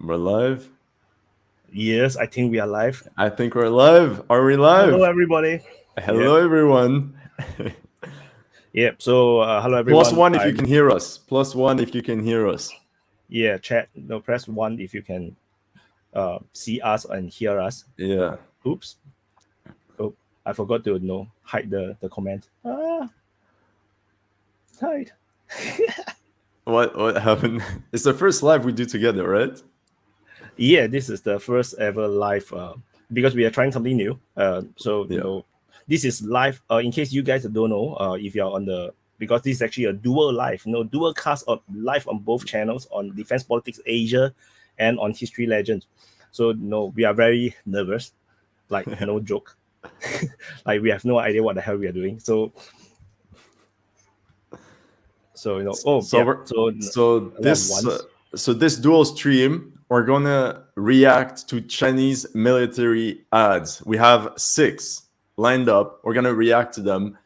We're live. Yes, I think we are live. I think we're live. Are we live? Hello, everybody. Hello, everyone. Yep. So, hello, everyone. +1 if you can hear us. +1 if you can hear us. Yeah, chat. No, press 1 if you can see us and hear us. Yeah. Oops. Oh, I forgot to hide the comment. Hide. What happened? It's the first live we do together, right? Yeah, this is the first ever live because we are trying something new. This is live. In case you guys don't know, if you're on because this is actually a dual live, dual cast of live on both channels on Defense Politics Asia and on History Legends. So we are very nervous, like no joke. Like we have no idea what the hell we are doing. So this dual stream, we're gonna react to Chinese military ads. We have 6 lined up. We're gonna react to them,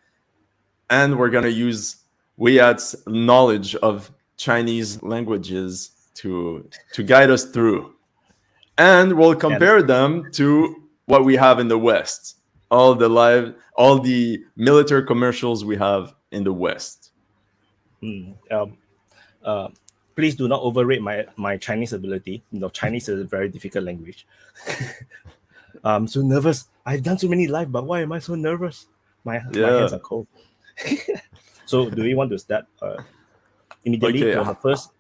and we're gonna use Weyat's knowledge of Chinese languages to guide us through, and we'll compare them to what we have in the West. All the military commercials we have in the West. Please do not overrate my Chinese ability. Chinese is a very difficult language. I'm so nervous. I've done so many live, but why am I so nervous? My hands are cold. So do we want to start immediately on the first?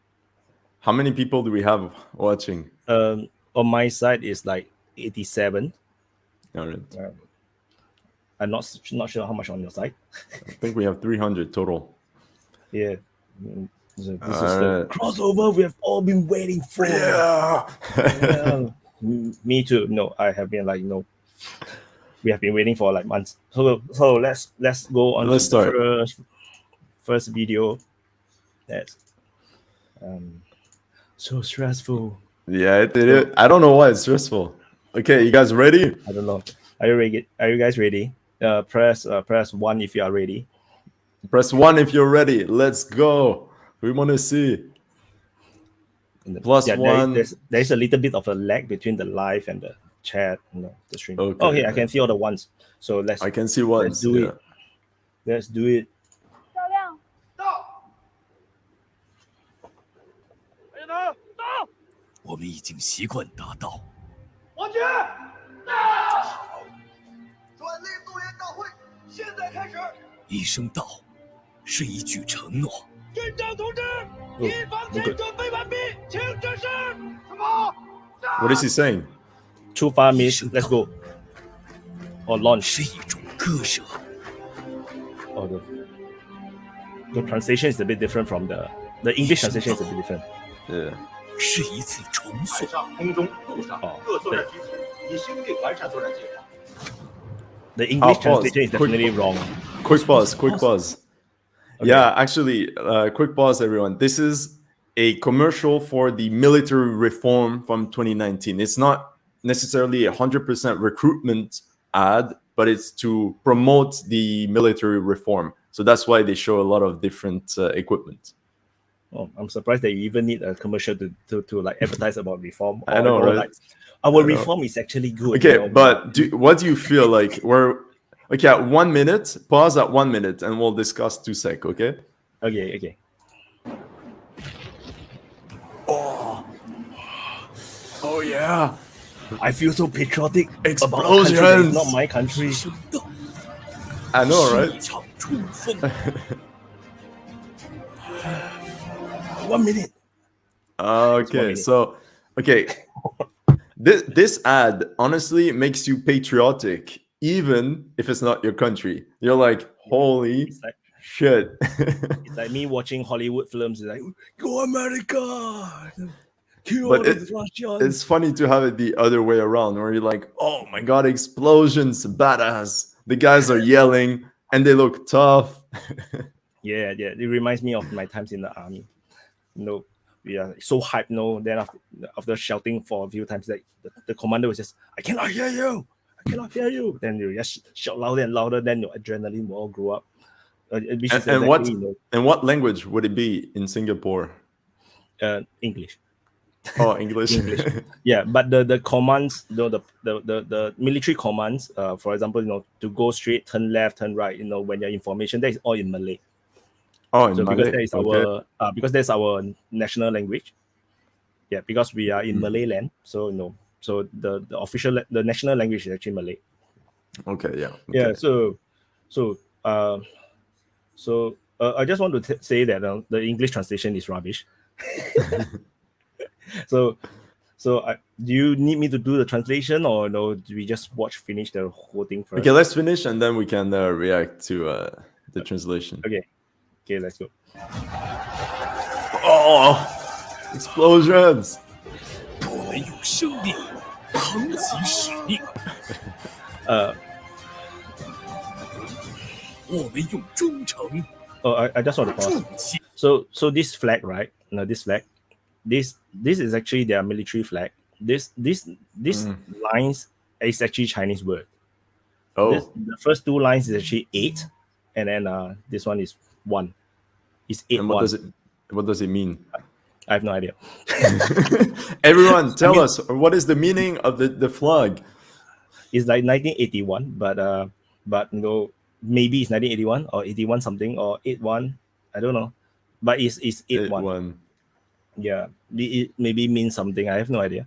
How many people do we have watching? On my side is like 87. All right. I'm not sure how much on your side. I think we have 300 total. Yeah. This is the crossover we have all been waiting for. Yeah. Me too. No, I have been we have been waiting for like months. So let's go on. Let's start. The first video. That's so stressful. Yeah, it did it. I don't know why it's stressful. Okay, you guys ready? I don't know. Are you ready? Are you guys ready? Press 1 if you are ready. Press 1 if you're ready. Let's go. We want to see. +1. There's a little bit of a lag between the live and the chat, the stream. Okay, I can see all the ones. So I can see ones. Let's do it. Let's do it. 漂亮，到。别打，到。我们已经习惯达到。往前，到。转类动员大会现在开始。一声到，是一句承诺。军长同志，敌方前准备完毕，请指示。什么 What is he saying? 出发 means let's go. Or launch. 是一种割舍。Oh, the translation is a bit different from the English translation is a bit different. Yeah. 是一次重塑。海上、空中、陆上各作战机组已修订完善作战计划。 The English translation is definitely wrong. Quick pause. Okay. Yeah, actually, quick pause, everyone. This is a commercial for the military reform from 2019. It's not necessarily 100% recruitment ad, but it's to promote the military reform. So that's why they show a lot of different equipment. Oh, I'm surprised that you even need a commercial to like advertise about reform. I know, right? Like, our reform is actually good. Okay, but what do you feel like? Okay, at 1 minute, pause at 1 minute, and we'll discuss 2 sec, okay? Okay. Oh yeah. I feel so patriotic. Explosions. About a country that is not my country. I know, right? 1 minute. Okay, so this ad honestly makes you patriotic, even if it's not your country. You're like, holy shit. It's like me watching Hollywood films. It's like, go America! But it's funny to have it the other way around, where you're like, oh my god, explosions, badass. The guys are yelling and they look tough. Yeah. It reminds me of my times in the army. We are so hyped. Then after shouting for a few times, like the commander was just, I cannot hear you. Then you just shout louder and louder. Then your adrenaline will all grow up. And what language would it be in Singapore? English. Oh, English. Yeah, but the commands, the military commands, for example, to go straight, turn left, turn right, when your information, that is all in Malay. Oh, in So Malay. because that is because that's our national language. Yeah, because we are in Malay land, so so the official the national language is actually Malay. Okay, yeah. Okay. Yeah, so I just want to say that the English translation is rubbish. So do you need me to do the translation, or no? Do we just finish the whole thing first? Okay, let's finish and then we can react to the translation. Okay, let's go. Oh, explosions! 我们用生命扛起使命，我们用忠诚 I just want to pause. 筑起。 So this flag, right? No, this flag, this is actually their military flag. This lines is actually Chinese word. Oh, The first two lines is actually 8, and then this one is 1. It's 8 and 1. what does it mean? I have no idea. Everyone, tell us, what is the meaning of the flag? It's like 1981, but maybe it's 1981 or 81 something or 81. I don't know, but it's 81. Yeah, it maybe means something. I have no idea.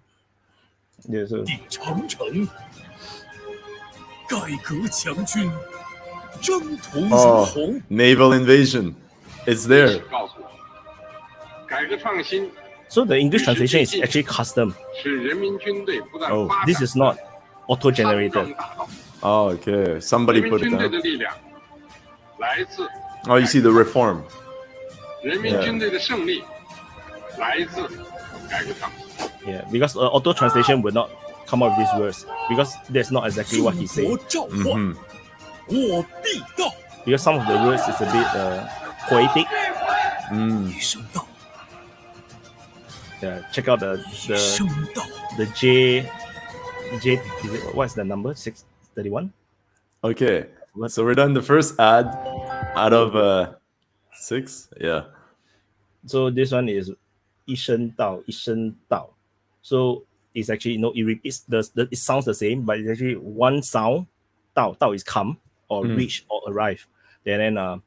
Yeah, so 地长城，改革强军，征途如 Oh, 虹。 naval invasion. It's there. 告诉我，改革创新 so the English translation is actually custom. 使人民军队不断 Oh, 发展 This is not auto-generated. 上大道。 Oh, okay. Somebody 人民 put it 军队 down. 的力量来自 Oh, you see the reform. 人民军队的胜利来自改革创新。 Yeah, because auto translation will not come up with these words because that's not exactly what he 祖 said. 国召唤，我必到。 Because some of the words is a bit poetic. 一声道， Yeah, check out 一声道， the J. Is it, what is the number? 631. Okay. So we're done the first ad out of 6. Yeah. So this one is 一声道,一声道. So it's actually it repeats it sounds the same, but it's actually one sound. 道 is come or reach or arrive. Then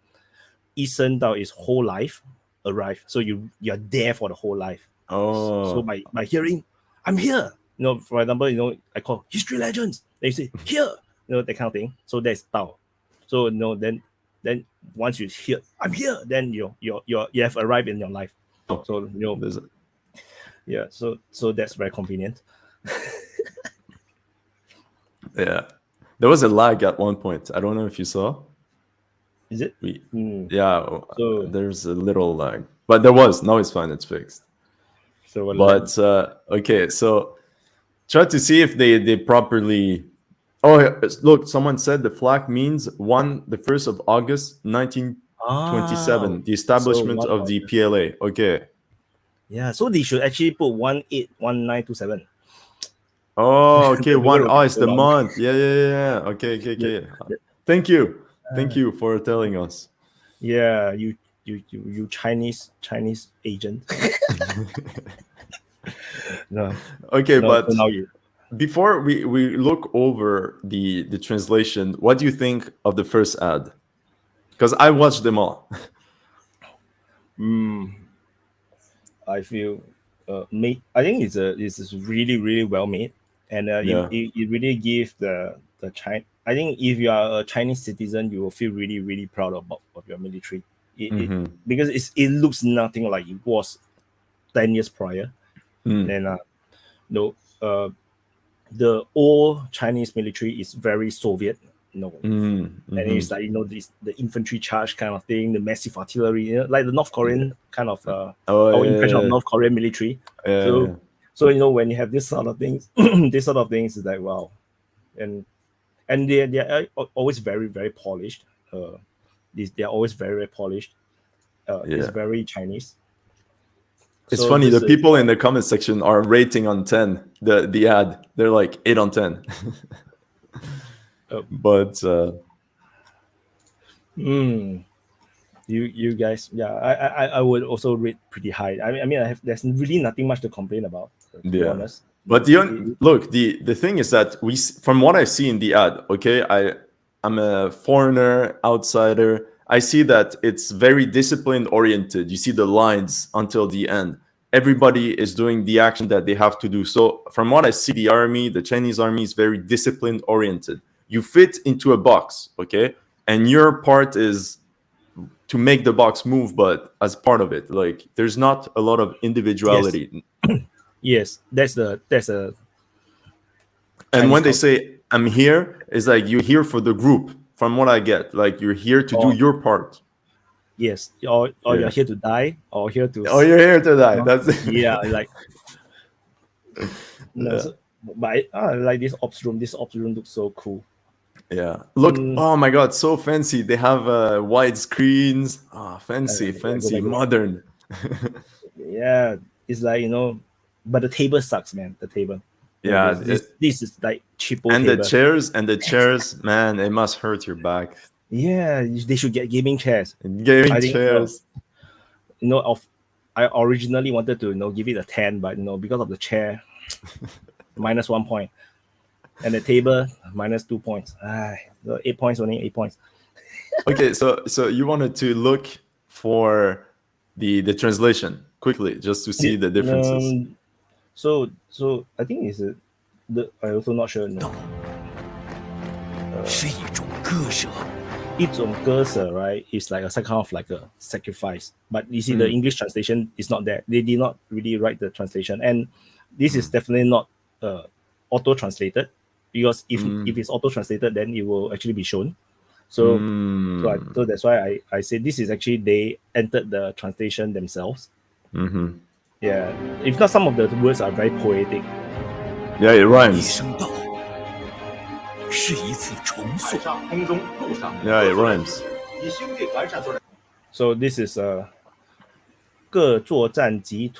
一声道 is whole life, arrive. So you're there for the whole life. Oh. So by hearing, I'm here. For example, I call HistoryLegends. They say here, that kind of thing. So that's Dao. So then once you hear I'm here, then you have arrived in your life. Oh, So yeah. So that's very convenient. Yeah. There was a lag at one point. I don't know if you saw. Is it? Yeah. So- There's a little lag, but there was. Now it's fine. It's fixed. So But okay, so try to see if they properly. Oh, look! Someone said the flag means the 1st of August, 1927, the establishment so of the PLA. Okay. yeah. So they should actually put 181927. Oh, okay. The One. word Oh, it's the belong. month. Yeah. Okay. Thank you for telling us. Yeah, you Chinese agent. No. Okay, No, but so now you. before we look over the translation, what do you think of the first ad? Because I watched them all. I feel I think it's really really well made, and it really gives the China. I think if you are a Chinese citizen, you will feel really really proud of your military. Because it looks nothing like it was 10 years prior. And the old Chinese military is very Soviet, and it's like the infantry charge kind of thing, the massive artillery, like the North Korean kind of our impression of North Korean military. So when you have this sort of things, is like wow, and they are always very very polished. They are always very very polished. It's very Chinese. It's So funny. this The is- people in the comment section are rating on 10 the ad. They're like 8 on 10. But You guys, yeah, I would also rate pretty high. I mean, there's really nothing much to complain about, to be Yeah. honest. But look, the thing is that from what I see in the ad, okay, I'm a foreigner, outsider. I see that it's very discipline oriented. You see the lines until the end. Everybody is doing the action that they have to do. So from what I see, the Chinese army is very discipline oriented. You fit into a box, okay, and your part is to make the box move, but as part of it, like there's not a lot of individuality. Yes, that's a And Chinese when they culture. say I'm here, it's like you're here for the group. From what I get, like you're here to do your part. Yes, or Yeah. you're here to die, or here to. Oh, you're here to die. That's Yeah, like no. Yeah. So, but I like this ops room. This ops room looks so cool. Yeah. Look, oh my god, so fancy. They have wide screens. Oh, fancy, go back. modern. Yeah, it's like but the table sucks, man. The table. Yeah, this is like cheapo and table. the chairs, man, it must hurt your back. Yeah, they should get gaming chairs. Gaming chairs. I originally wanted to give it a 10, but because of the chair, minus 1 point, and the table minus 2 points. 8 points, only 8 points. Okay, so you wanted to look for the translation quickly, just to see the differences. So I think I also not sure. 是一种割舍。一种割舍, right, is like kind of like a sacrifice. But you see, the English translation is not there. They did not really write the translation, and this is definitely not auto translated, because if it's auto translated, then it will actually be shown. So so that's why I say this is actually they entered the translation themselves. Yeah, if not, some of the words are very poetic. Yeah, it 一 rhymes. 生道是一次重塑。上、空中、陆上， Yeah, it rhymes. 以修订完善作战。 So this is 各作战集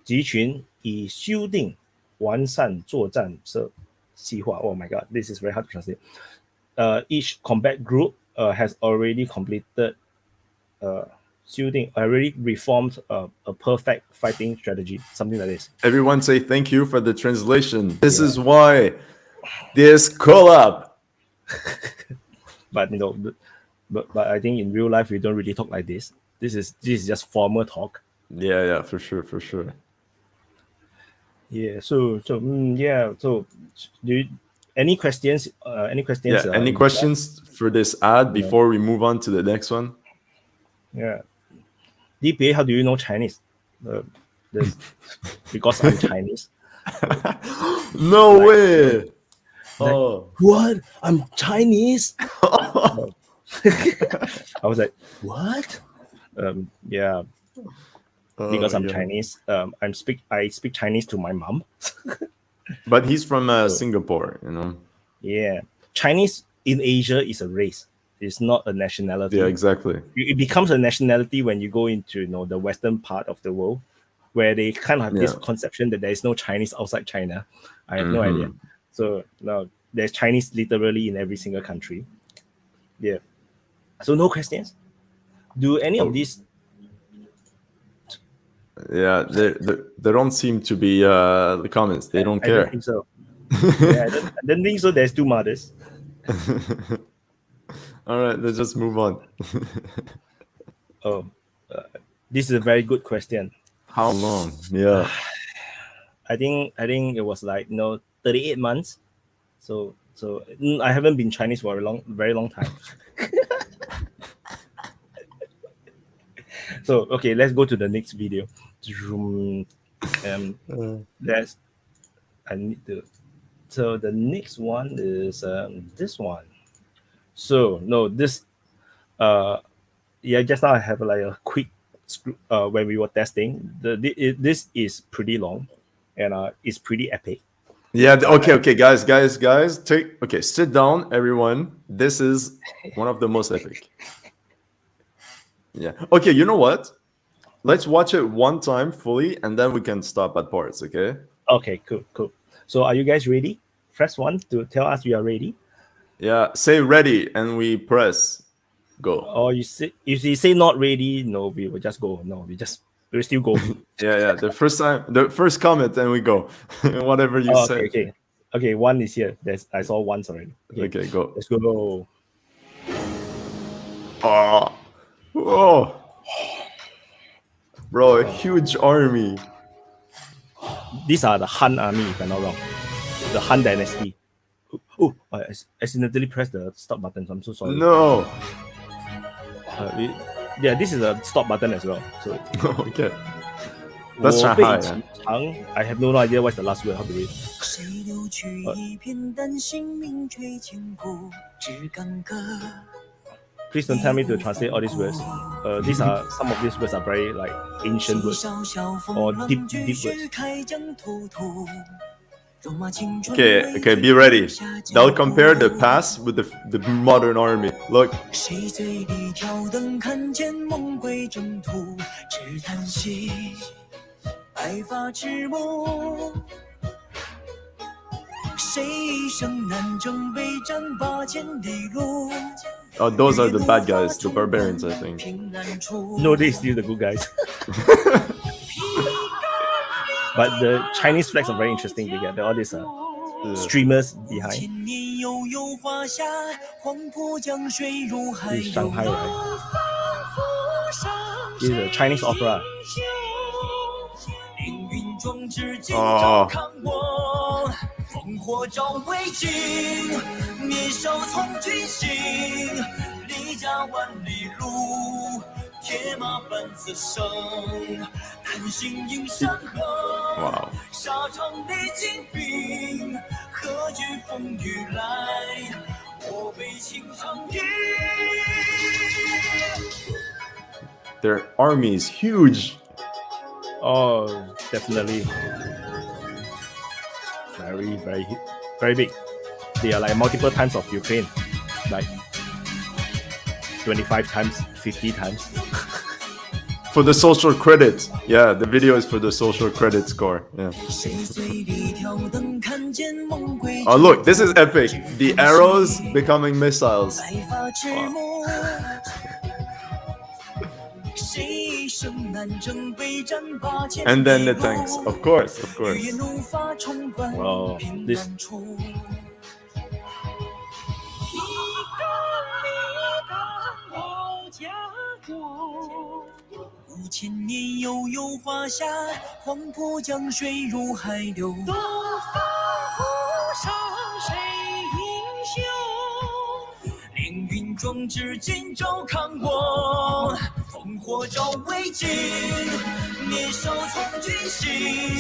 群以修订完善作战计划。Oh my god, this is very hard to translate. Each combat group has already completed already reformed a perfect fighting strategy, something like this. Everyone say thank you for the translation. This is why this collab. But but I think in real life we don't really talk like this. This is just formal talk. Yeah, for sure. Yeah. So yeah. So do you, any questions? Any questions? Yeah. Any questions for this ad before we move on to the next one? Yeah. DPA, how do you know Chinese? Because I'm Chinese. No way. Oh. What? I'm Chinese? I was like, what? Yeah. Because I'm Chinese. I speak Chinese to my mom. But he's from Singapore, Yeah. Chinese in Asia is a race. It's not a nationality. Yeah, exactly. It becomes a nationality when you go into the western part of the world, where they kind of have this conception that there is no Chinese outside China. I have no idea. So no, there's Chinese literally in every single country. Yeah. So no questions. Do any of these? Yeah, there don't seem to be the comments. They don't care. I don't think so. Yeah, I don't think so. There's two mothers. All right, let's just move on. This is a very good question. How long? Yeah. I think it was like 38 months. So I haven't been Chinese for a very long time. So okay, let's go to the next video. I need to. So the next one is this one. So no, this just now I have like a quick when we were testing. This is pretty long, and it's pretty epic. Yeah. Okay, guys. Sit down, everyone. This is one of the most epic. Yeah. Okay. You know what? Let's watch it one time fully, and then we can stop at parts. Okay. Okay. Cool. So are you guys ready? Press 1 to tell us you are ready. Yeah. Say ready, and we press. Go. Or you say if you say not ready, no, we will just go. No, we'll still go. Yeah. The first comment, and we go. Whatever you Oh, say. Okay. One is here. I saw once already. Okay, go. Let's go. Oh, bro, a huge army. These are the Han army, if I'm not wrong. The Han dynasty. Oh, I accidentally pressed the stop button. So I'm so sorry. No. Yeah, this is a stop button as well. So Okay. That's Shanghai. I have no idea what's the last word. How to read? Please don't tell me to translate all these words. Some of these words are very like ancient words or deep words. Okay, be ready. They'll compare the past with the modern army. Look. Oh, those are the bad guys, the barbarians, I think. No, they're still the good guys. But the Chinese flags are very interesting. They get all these streamers behind. This is Shanghai, right? This is a Chinese opera. Oh. Wow. Their army is huge. Oh, definitely. Very, very, very big. They are like multiple times of Ukraine. Like 25 times, 50 times. For the social credit. Yeah, the video is for the social credit score. Yeah. Oh, look, this is epic. The arrows becoming missiles. Wow. And then the tanks. Of course. Wow, this.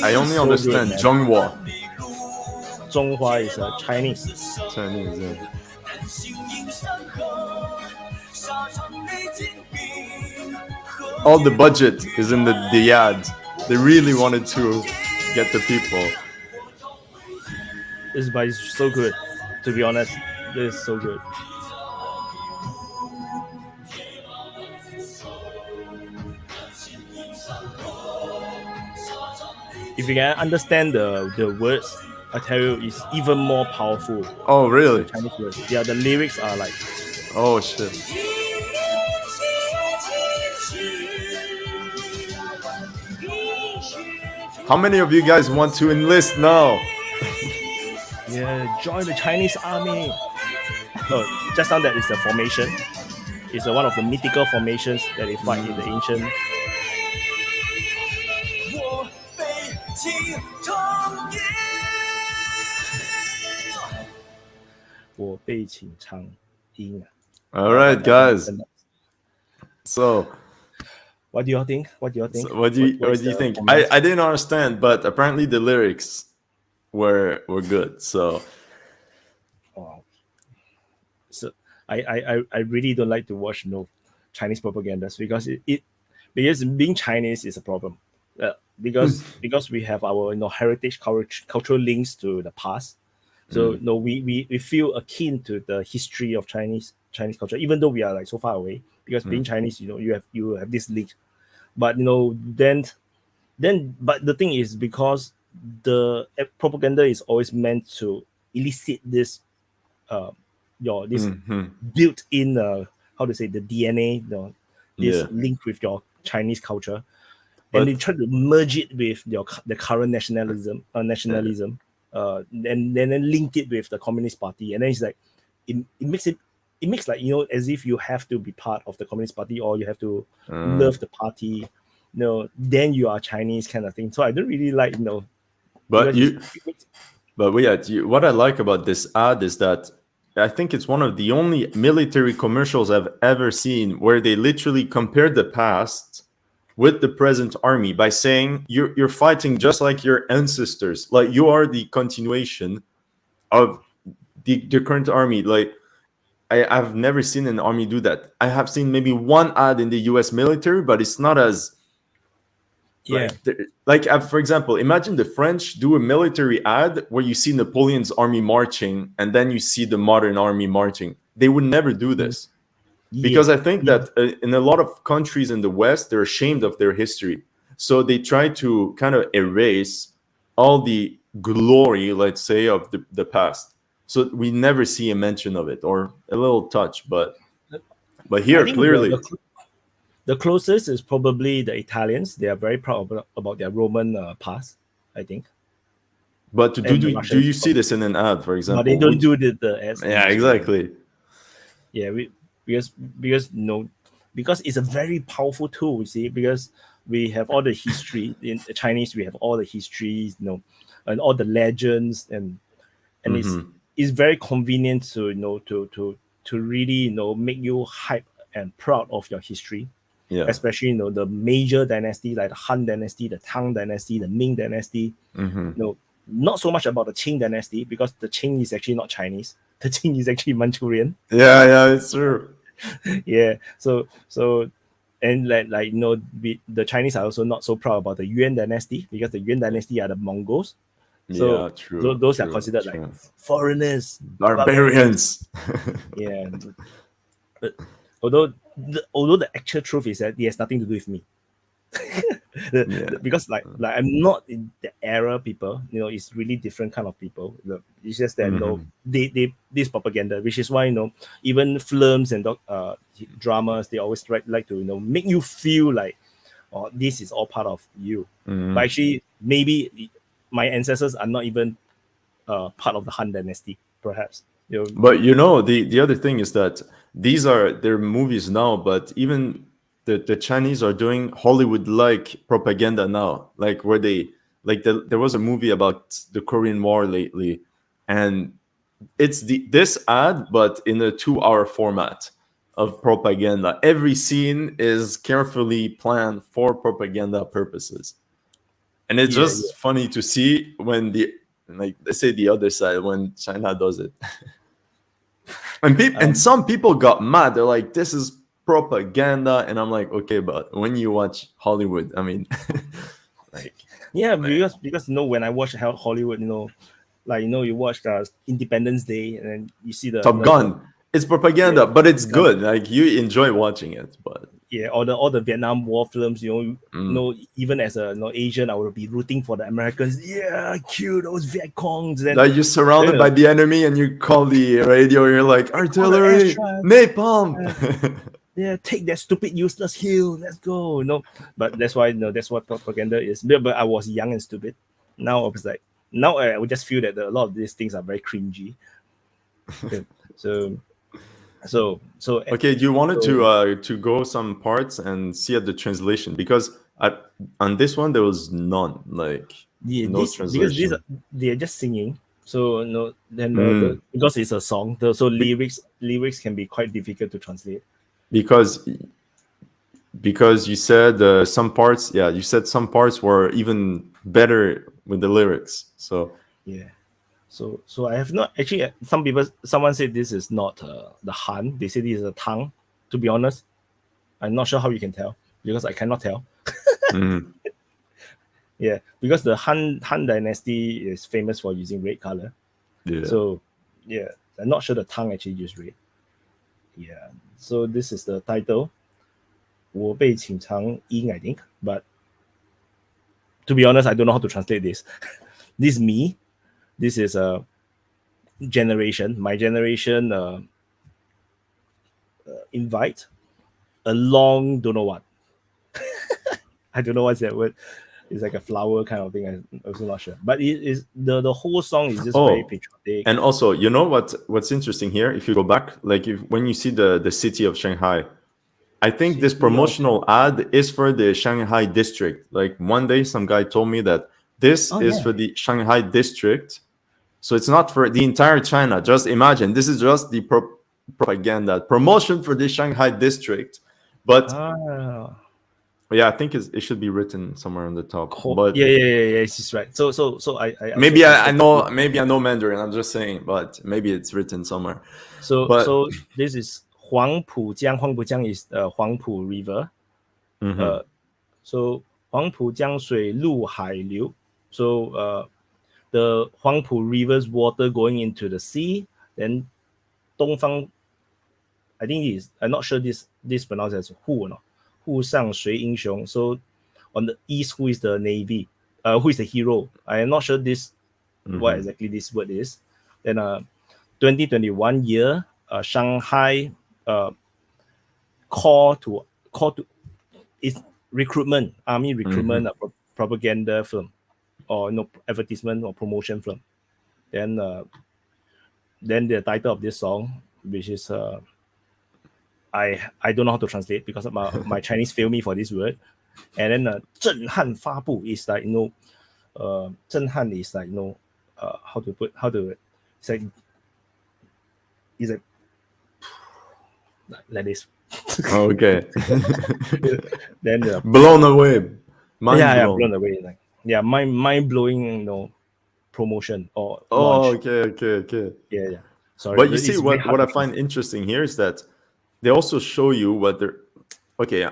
I only understand Zhonghua. Zhonghua is Chinese. Chinese, yeah. All the budget is in the ads. They really wanted to get the people. It's so good. To be honest, this is so good. If you can understand the words, I tell you, it's even more powerful. Oh, really? Chinese words. Yeah, the lyrics are like. Oh shit. How many of you guys want to enlist now? Yeah, join the Chinese army. Oh, just now that is the formation. It's one of the mythical formations that they fight in the ancient. All right, guys. So, what do you think? What do you think? I didn't understand, but apparently the lyrics were good. So, so I really don't like to watch Chinese propagandas because because being Chinese is a problem. Because we have our heritage cultural links to the past. So we feel akin to the history of Chinese culture, even though we are like so far away. Because being Chinese, you have this link. But then but the thing is, because the propaganda is always meant to elicit this built-in how to say, the DNA, this link with your Chinese culture, and they try to merge it with the current nationalism, and then link it with the Communist Party, and then it's like it makes like, as if you have to be part of the Communist Party, or you have to love the party, then you are Chinese kind of thing. So I don't really like, But what I like about this ad is that I think it's one of the only military commercials I've ever seen where they literally compared the past with the present army by saying you're fighting just like your ancestors, like you are the continuation of the current army. Like I've never seen an army do that. I have seen maybe one ad in the US military, but it's not as for example, imagine the French do a military ad where you see Napoleon's army marching and then you see the modern army marching. They would never do this. Because I think that in a lot of countries in the West, they're ashamed of their history. So they try to kind of erase all the glory, let's say, of the past. So we never see a mention of it, or a little touch. But here, clearly... The closest is probably the Italians. They are very proud about their Roman past, I think. But do you see this in an ad, for example? But they don't do the ads. Yeah, exactly. Yeah, because it's a very powerful tool, you see, because we have all the history in the Chinese. We have all the histories, and all the legends, and it's very convenient to to really make you hype and proud of your history. Yeah. Especially the major dynasty like the Han dynasty, the Tang dynasty, the Ming dynasty. Not so much about the Qing dynasty, because the Qing is actually not Chinese. The Qing is actually Manchurian. Yeah, it's true. Yeah. So and the Chinese are also not so proud about the Yuan dynasty, because the Yuan dynasty are the Mongols. So yeah, true. Those are considered like foreigners, barbarians. Yeah. But although the actual truth is that it has nothing to do with me. Because like I'm not in the era people, it's really different kind of people. It's just that they this propaganda, which is why even films and dramas, they always like to make you feel like, oh, this is all part of you. But actually, maybe my ancestors are not even part of the Han dynasty, perhaps. But the other thing is that these are their movies now, but even the Chinese are doing Hollywood-like propaganda now, like where they there was a movie about the Korean War lately, and it's this ad but in a 2-hour format of propaganda. Every scene is carefully planned for propaganda purposes, and it's just funny to see when they say the other side, when China does it. And some people got mad. They're like, this is propaganda. And I'm like, okay, but when you watch Hollywood, I mean, because when I watch Hollywood, you watch Independence Day, and then you see the Top Gun. It's propaganda, but it's good. Like, you enjoy watching it, but all the Vietnam War films, even as a Asian, I would be rooting for the Americans. Yeah, kill those Viet Congs. And like, you're surrounded by the enemy, and you call the radio. You're like, artillery, napalm. Yeah, take that stupid useless hill. Let's go. But that's why that's what propaganda is. But I was young and stupid. Now I was like, I would just feel that a lot of these things are very cringy. So okay, you wanted to go some parts and see at the translation, because on this one there was none, no translation. Because they're just singing. So because it's a song, so lyrics can be quite difficult to translate. Because you said some parts, you said some parts were even better with the lyrics. So yeah. So I have not actually. Someone said this is not the Han. They say this is a Tang. To be honest, I'm not sure how you can tell, because I cannot tell. Yeah, because the Han dynasty is famous for using red color. Yeah. So I'm not sure the Tang actually used red. Yeah. So this is the title. 我被请长音, I think. But to be honest, I don't know how to translate this. This is me. This is a generation. My generation invite a long don't know what. I don't know what's that word. It's like a flower kind of thing. I'm also not sure. But it is the whole song is just very patriotic. And also, you know what's interesting here? If you go back, like when you see the city of Shanghai, I think this promotional ad is for the Shanghai district. Like one day, some guy told me that this is for the Shanghai district. So it's not for the entire China. Just imagine, this is just the propaganda promotion for the Shanghai district. But yeah, I think it should be written somewhere on the top. But yeah, it's right. So I maybe I know Mandarin. I'm just saying, but maybe it's written somewhere. So this is Huangpujiang. Huangpujiang is Huangpu River. So Huangpu Jiang Shui Lu Hai Liu. So the Huangpu River's water going into the sea. Then Dongfang, I think I'm not sure this pronounced as Hu or not. Hu Shang Shui Yingxiong. So on the east, who is the navy? Who is the hero? I am not sure what exactly this word is. Then 2021 year, Shanghai call to is recruitment, army recruitment, propaganda film, or advertisement or promotion film. Then the title of this song, which is I don't know how to translate because my Chinese failed me for this word. And then 震撼发布 is like 震撼 is like how to it's like like this. Okay. Then blown away. Blown away. Like mind blowing promotion or launch. Okay. Yeah. Sorry. But you see what I find interesting here is that they also show you what they're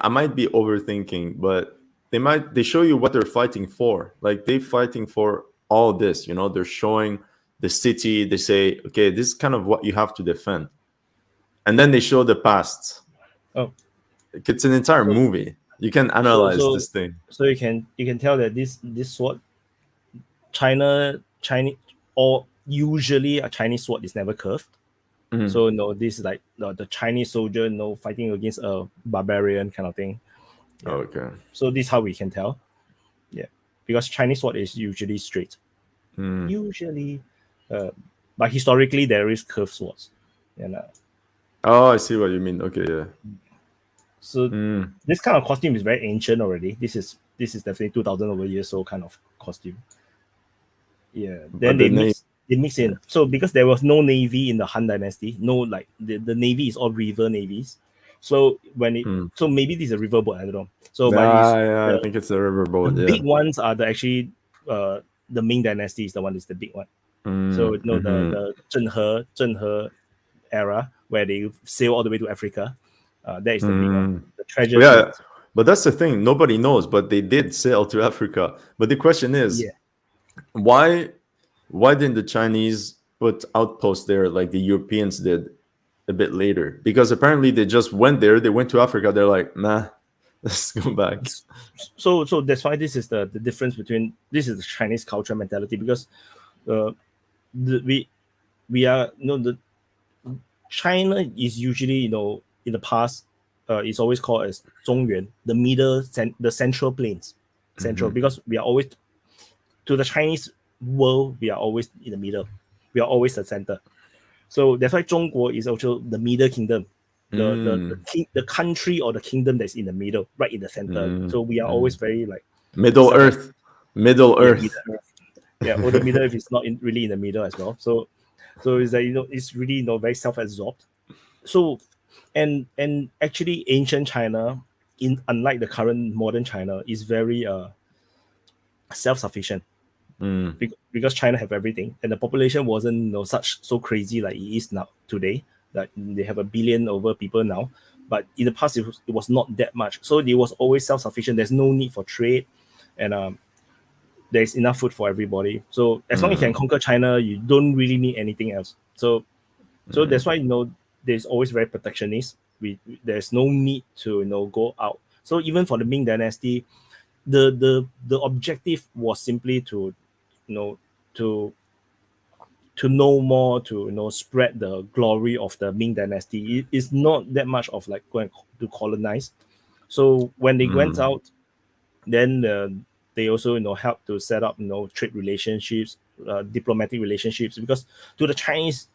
I might be overthinking, but they show you what they're fighting for. Like they're fighting for all this, they're showing the city, they say, okay, this is kind of what you have to defend. And then they show the past. Oh. It's an entire movie. You can analyze this thing. So you can tell that this sword, Chinese, or usually a Chinese sword is never curved. So this is like the Chinese soldier fighting against a barbarian kind of thing. Yeah. Okay. So this is how we can tell. Yeah. Because Chinese sword is usually straight. Usually. But historically there is curved swords. And I see what you mean. Okay, yeah. So this kind of costume is very ancient already. This is definitely 2,000 over years old kind of costume. Yeah. Then they mix in. So because there was no navy in the Han Dynasty, the navy is all river navies. So so maybe this is a river boat, I don't know. So I think it's a river boat. The big ones are the Ming Dynasty is the one that's the big one. So the Zhenhe era where they sail all the way to Africa. That is the big one. The treasure. Yeah, but that's the thing. Nobody knows, but they did sail to Africa. But the question is, why didn't the Chinese put outposts there like the Europeans did a bit later? Because apparently they just went there. They went to Africa. They're like, nah, let's go back. So that's why this is the difference between this is the Chinese culture mentality, because we are the China is usually in the past it's always called as Zhongyuan, the central plains, because we are always to the Chinese world, we are always in the middle. We are always the center. So that's why Zhongguo is also the middle kingdom, the country or the kingdom that's in the middle, right in the center. So we are always very like Middle Earth. Yeah, or the Middle Earth is not really in the middle as well. So it's like it's really very self-absorbed. So and actually ancient China, unlike the current modern China, is very self-sufficient. Because China have everything, and the population wasn't so crazy like it is now today. Like they have 1 billion over people now, but in the past it was not that much. So it was always self-sufficient. There's no need for trade, and there's enough food for everybody. So as long as you can conquer China, you don't really need anything else. So that's why there's always very protectionist. There's no need to go out. So even for the Ming Dynasty, the objective was simply to to know more, to spread the glory of the Ming Dynasty. It's not that much of like going to colonize. So when they went out, then they also helped to set up trade relationships, diplomatic relationships, because to the Chinese,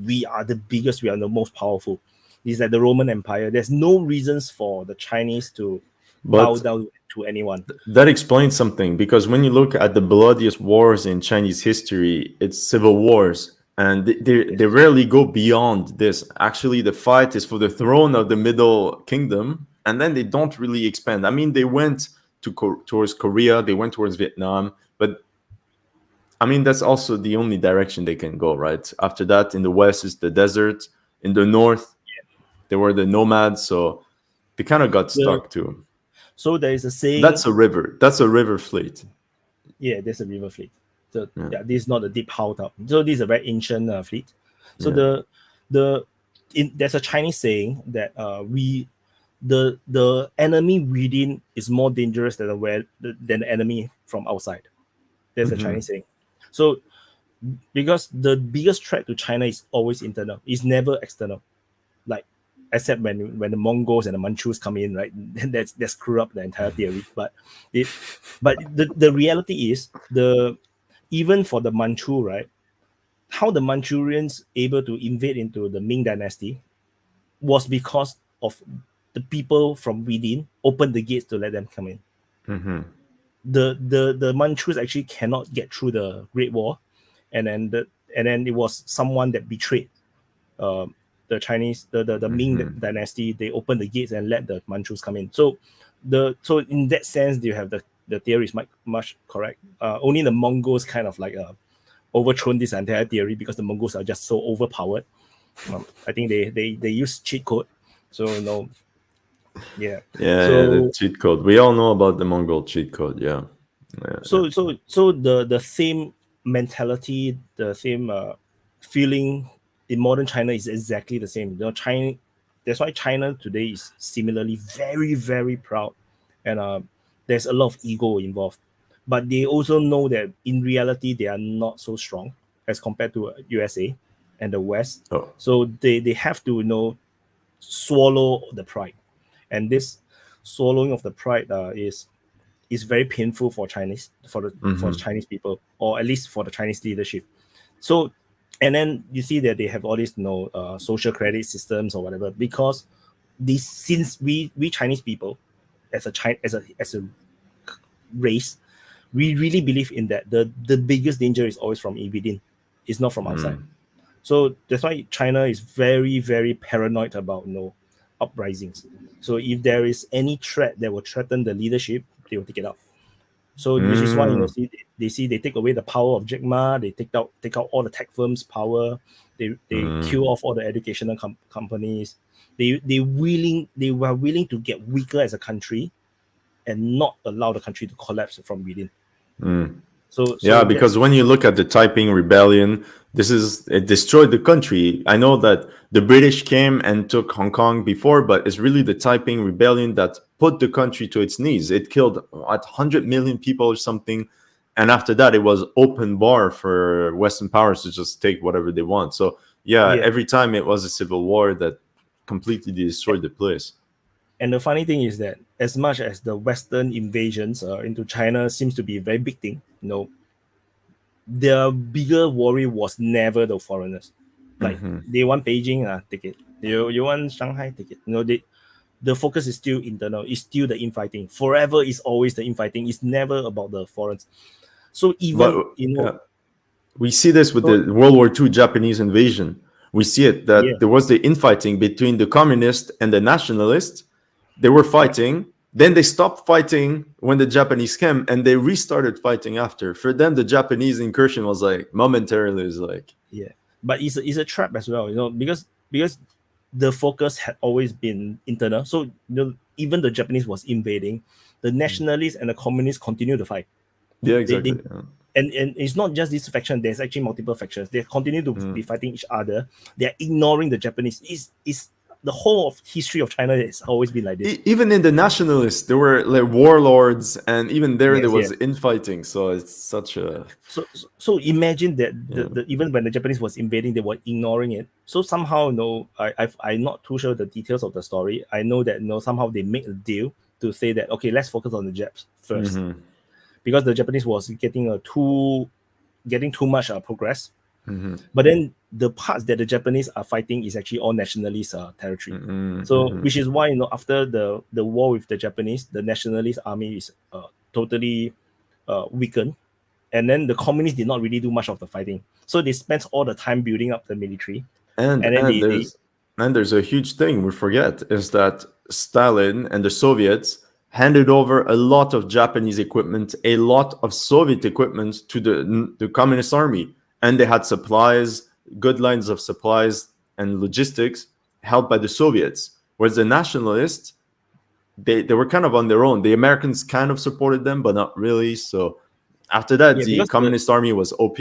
we are the biggest, we are the most powerful. It's like the Roman Empire. There's no reasons for the Chinese to bow down to anyone. That explains something, because when you look at the bloodiest wars in Chinese history, it's civil wars, and they rarely go beyond this. Actually, the fight is for the throne of the Middle Kingdom, and then they don't really expand. I mean, they went towards Korea, they went towards Vietnam, but I mean, that's also the only direction they can go, right? After that, in the west is the desert. In the north, they were the nomads, so they kind of got stuck too. So there is a saying. That's a river. That's a river fleet. Yeah, there's a river fleet. So this is not a deep hauled up. So this is a very ancient fleet. So there's a Chinese saying that the enemy within is more dangerous than the enemy from outside. There's a Chinese saying. So because the biggest threat to China is always internal, it's never external. Like, except when the Mongols and the Manchus come in, right? That screw up the entire theory. But the reality is, even for the Manchu, right? How the Manchurians able to invade into the Ming Dynasty was because of the people from within opened the gates to let them come in. The Manchus actually cannot get through the Great Wall, and then it was someone that betrayed the Chinese, the Ming Dynasty. They opened the gates and let the Manchus come in. So in that sense, you have the theory is much correct. Only the Mongols kind of like overthrown this entire theory, because the Mongols are just so overpowered. I think they use cheat code. So the cheat code. We all know about the Mongol cheat code. So the same mentality, the same feeling in modern China is exactly the same. China, that's why China today is similarly very, very proud, and there's a lot of ego involved. But they also know that in reality they are not so strong as compared to USA and the West. So they have to swallow the pride, and this swallowing of the pride is very painful for the Chinese people, or at least for the Chinese leadership. So, and then you see that they have all these social credit systems or whatever, because since we Chinese people as a race, we really believe in that the biggest danger is always from within, it's not from outside. So that's why China is very, very paranoid about uprisings. So if there is any threat that will threaten the leadership, they will take it out. So which is why they take away the power of Jack Ma. They take out all the tech firms' power. They kill off all the educational companies. They were willing to get weaker as a country and not allow the country to collapse from within. So because when you look at the Taiping Rebellion, it destroyed the country. I know that the British came and took Hong Kong before, but it's really the Taiping Rebellion that put the country to its knees. It killed 100 million people or something, and after that, it was open bar for Western powers to just take whatever they want. So every time it was a civil war that completely destroyed the place. And the funny thing is that as much as the Western invasions into China seems to be a very big thing, their bigger worry was never the foreigners. Like they want Beijing, take it. You want Shanghai, take it. The focus is still internal. It's still the infighting. Forever is always the infighting. It's never about the foreigners. So even we see this with the World War II Japanese invasion. We see it that there was the infighting between the communists and the nationalists. They were fighting. Then they stopped fighting when the Japanese came, and they restarted fighting after. For them, the Japanese incursion was like momentarily but it's a trap as well, because the focus had always been internal. So even the Japanese was invading, the nationalists and the communists continue to fight. Yeah, exactly. And it's not just this faction. There's actually multiple factions. They continue to be fighting each other. They are ignoring the Japanese. It's the whole of history of China has always been like this. Even in the nationalists, there were like warlords, and even there Yes, was yes. infighting. So it's such a So imagine that even when the Japanese was invading, they were ignoring it. So somehow, I'm not too sure the details of the story. I know that somehow they make a deal to say that okay, let's focus on the Japs first, because the Japanese was getting too much progress. But then the parts that the Japanese are fighting is actually all nationalist territory. So which is why after the war with the Japanese, the nationalist army is totally weakened, and then the communists did not really do much of the fighting. So they spent all the time building up the military, and then there's a huge thing we forget is that Stalin and the Soviets handed over a lot of Japanese equipment, a lot of Soviet equipment to the communist army, and they had supplies, good lines of supplies and logistics held by the Soviets. Whereas the nationalists, they were kind of on their own. The Americans kind of supported them, but not really. So after that, the communist army was OP.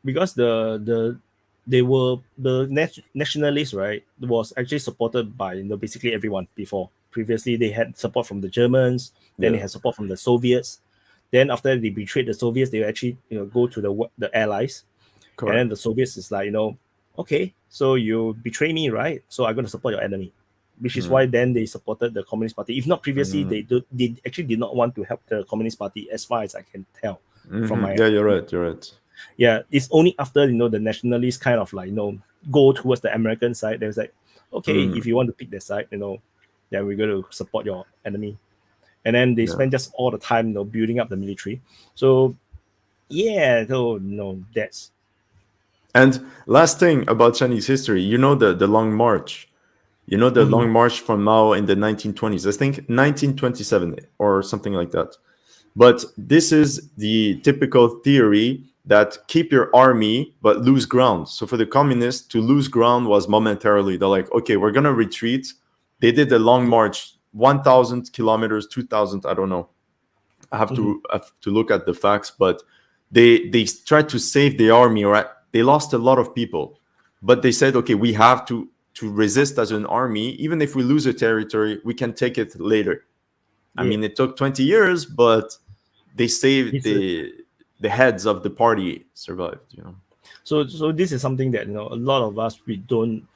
Because the nationalists, right, was actually supported by basically everyone before. Previously, they had support from the Germans, then they had support from the Soviets. Then after they betrayed the Soviets, they actually go to the Allies. Correct. And then the Soviets is like, okay, so you betray me, right? So I'm going to support your enemy. Which is why then they supported the Communist Party. If not previously, they actually did not want to help the Communist Party, as far as I can tell. From my you're right. Yeah, it's only after the nationalists kind of like go towards the American side. They was like, okay, if you want to pick that side, then we're going to support your enemy. And then they spend just all the time building up the military. So that's. And last thing about Chinese history, the Long March. The Long March from Mao in the 1920s. I think 1927 or something like that. But this is the typical theory that keep your army but lose ground. So for the communists, to lose ground was momentarily. They're like, okay, we're going to retreat. They did the Long March, 1,000 kilometers, 2,000, I don't know. I have to look at the facts, but they tried to save the army. Right? They lost a lot of people. But they said, okay, we have to resist as an army. Even if we lose a territory, we can take it later. I mean, it took 20 years, but they saved the heads of the party survived, So this is something that a lot of us we don't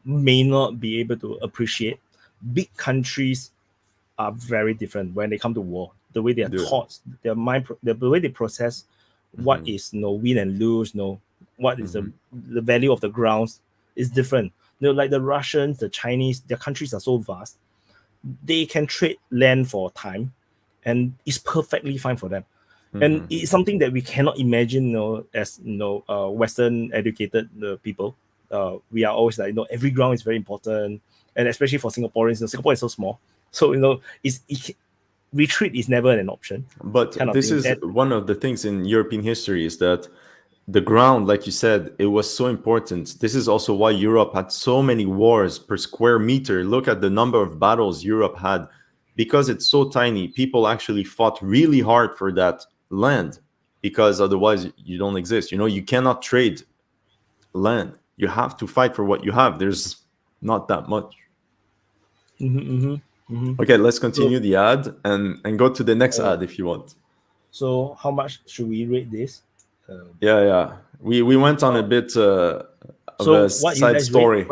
may not be able to appreciate. Big countries are very different when they come to war. The way they are taught, their mind, the way they process what is win and lose, what is the value of the grounds is different. Like the Russians, the Chinese, their countries are so vast. They can trade land for time, and it's perfectly fine for them. And it's something that we cannot imagine, as Western educated people. We are always like, every ground is very important, and especially for Singaporeans, Singapore is so small, so retreat is never an option. But this is one of the things in European history is that the ground, like you said, it was so important. This is also why Europe had so many wars per square meter. Look at the number of battles Europe had. Because it's so tiny, people actually fought really hard for that land, because otherwise you don't exist. You cannot trade land. You have to fight for what you have. There's not that much. Okay, let's continue the ad and go to the next ad if you want. So how much should we rate this? We went on a bit of a side story.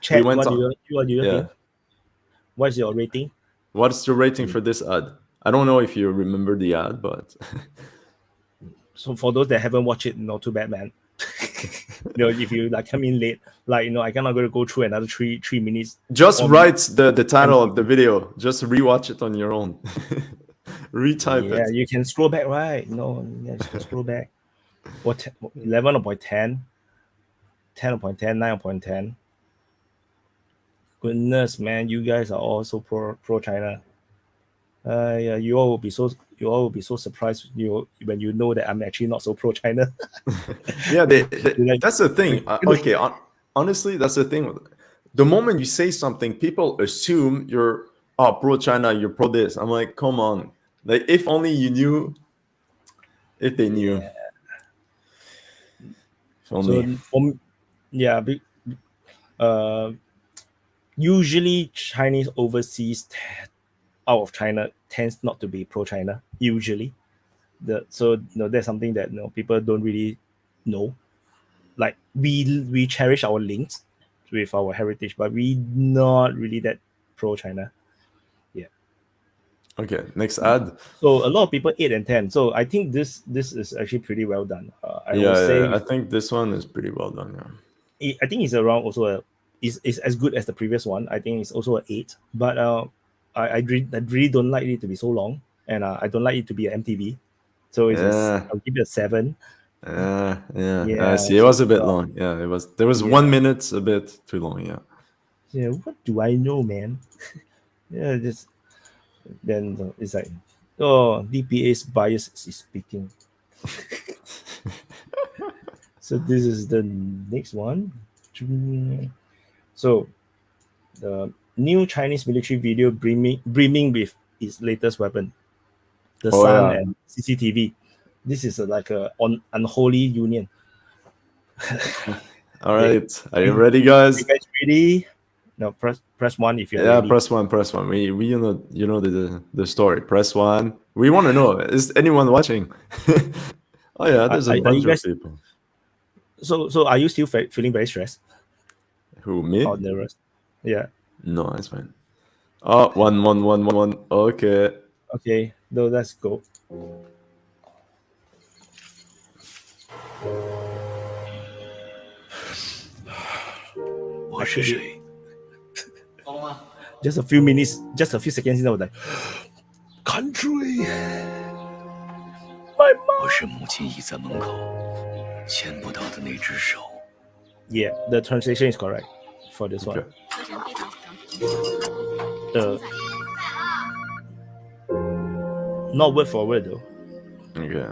Chat, what do you think? What's your rating? What's the rating for this ad? I don't know if you remember the ad, but so for those that haven't watched it, not too bad, man. If you come in late, I cannot go through another three minutes. Just write the title of the video. Just rewatch it on your own. Retype it. Yeah, you can scroll back, right? You can scroll back. What 11 upon 10, 10 upon 10, 9 upon 10. Goodness, man, you guys are all so pro China. You all will be so surprised when you know that I'm actually not so pro China. Yeah, that's the thing. Okay, honestly, that's the thing. The moment you say something, people assume you're pro China, you're pro this. I'm like, come on. Like, if only you knew. If they knew. Yeah. So Usually Chinese overseas out of China tends not to be pro-China. Usually, that's something that people don't really know. Like we cherish our links with our heritage, but we not really that pro-China. Yeah. Okay, next ad. So a lot of people 8 and 10. So I think this is actually pretty well done. I would say I think this one is pretty well done. Yeah. I think it's around also is as good as the previous one. I think it's also an 8. But I really don't like it to be so long, and I don't like it to be an MTV. So I'll give it a 7. I see. It was a bit long. Yeah, it was. There was 1 minute a bit too long. Yeah. Yeah. What do I know, man? Yeah. Then it's like, DPA's bias is speaking. So this is the next one. So the new Chinese military video brimming with its latest weapon, the sun and CCTV. This is like a unholy union. All right, are you ready, guys? You guys ready? No, press 1 if you're ready. Press 1. We you know the story. Press 1. We want to know, is anyone watching? Oh yeah, there's a bunch of people. So are you still feeling very stressed? Who, me? Or nervous? Yeah. No, that's fine. Oh, one. Okay. Okay, no, let's go. Just a few minutes, just a few seconds, I was like, country. My mom. Yeah, the translation is correct for this one. Not word for word though. Okay.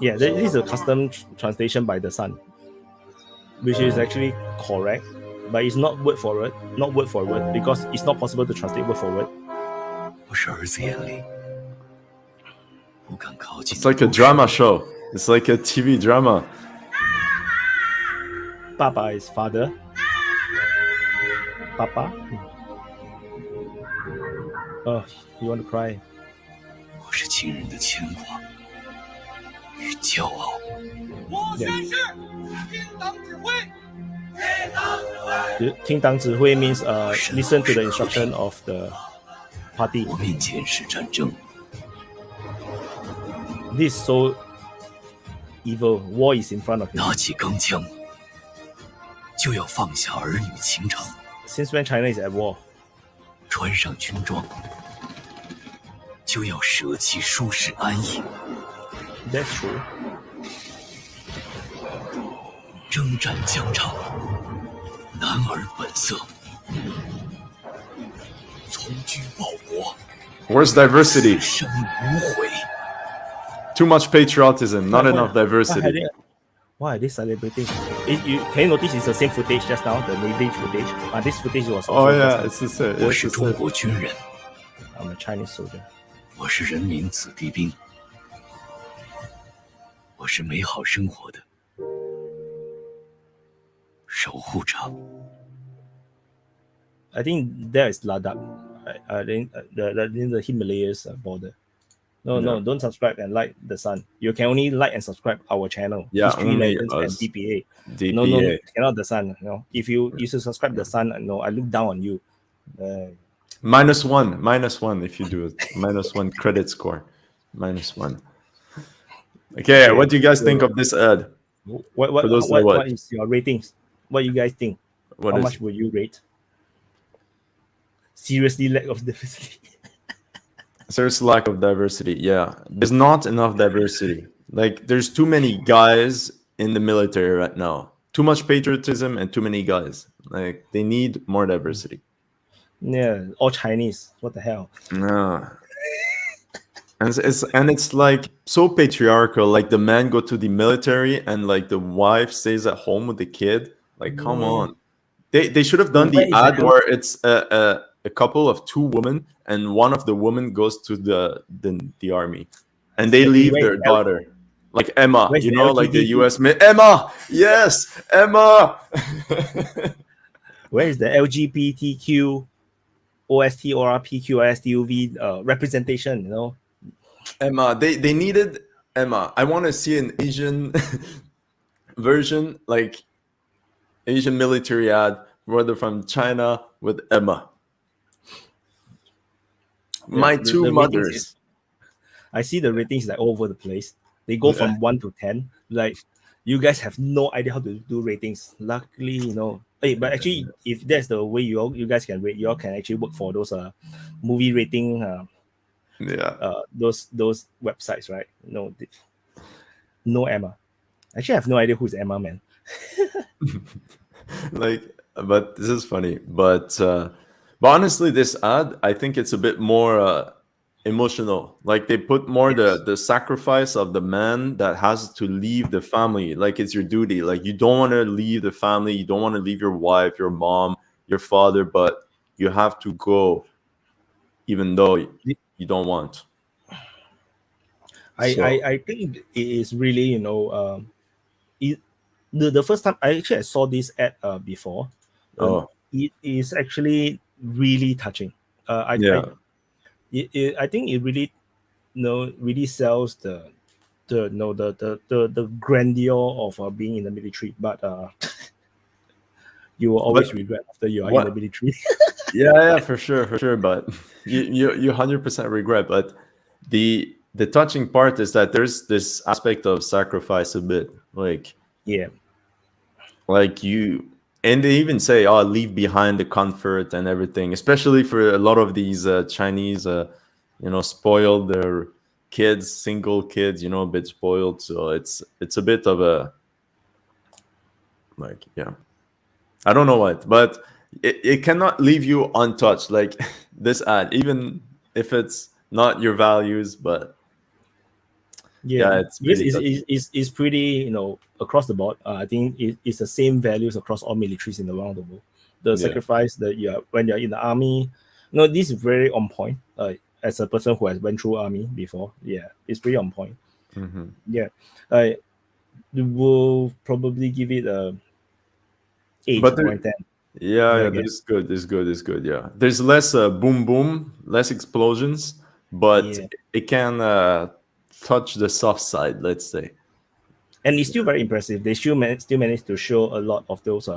Yeah, this is a custom translation by the son, which is actually correct, but it's not word for word, because it's not possible to translate word for word. It's like a drama show. It's like a TV drama. Papa is father. Papa. Oh, you want to cry? Ting Dang Zhi Hui means listen to the instruction of the party. This is so evil. War is in front of you. Since when China is at war? That's true. Where's diversity? Too much patriotism, not enough diversity. Why are they celebrating? Can you notice it's the same footage just now, the Navy footage? This footage was also it's the same. I'm a Chinese soldier. I think there is Ladakh. I think the Himalayas border. No, don't subscribe and like the sun. You can only like and subscribe our channel. Yeah, HistoryLegends and DPA. No, cannot the sun. No, if you subscribe the sun, no, I look down on you. -1 if you do it. -1 credit score. -1. Okay, what do you guys think of this ad? What is your ratings? What do you guys think? How much will you rate? Seriously, lack of diversity. There's lack of diversity. Yeah, there's not enough diversity. Like, there's too many guys in the military right now. Too much patriotism and too many guys. Like, they need more diversity. Yeah, all Chinese. What the hell? No. And it's like so patriarchal. Like, the man go to the military and like the wife stays at home with the kid. Like, come on. They should have done the ad where it's a couple of 2 women and one of the women goes to the army. and they Exactly. leave their daughter, like Emma, Where's you the know, like the LGBT? US Emma. Yes, Emma. Where is the LGBTQ OSTORPQISTUV representation? You know, Emma. They needed Emma. I want to see an Asian version, like Asian military ad, whether from China with Emma. My two the ratings is. mothers. I see the ratings like all over the place. They go from 1 to 10. Like, you guys have no idea how to do ratings. Luckily, you know. Hey, but actually, if that's the way you guys can rate, you all can actually work for those movie rating those websites, right? No Emma. Actually, I have no idea who's Emma, man. Like, but this is funny. But honestly, this ad, I think it's a bit more emotional. Like they put more the sacrifice of the man that has to leave the family. Like it's your duty. Like you don't want to leave the family. You don't want to leave your wife, your mom, your father, but you have to go, even though you don't want. I think it is really, the first time I saw this ad before. It is actually really touching. I think it really, really sells the grandeur of being in the military, but you will always regret after you are in the military. yeah, for sure. But you 100% regret. But the touching part is that there's this aspect of sacrifice a bit, like you. And they even say, "Oh, leave behind the comfort and everything." Especially for a lot of these Chinese, spoiled their kids, single kids, a bit spoiled. So it's a bit of a I don't know what, but it cannot leave you untouched. Like this ad, even if it's not your values, but it's pretty across the board. I think it's the same values across all militaries in around the world. The sacrifice that when you're in the army, this is very on point. As a person who has went through army before, it's pretty on point. I will probably give it a 8.10. It's good. Yeah, there's less boom, less explosions, but it can touch the soft side, let's say. And it's still very impressive. They still managed to show a lot of those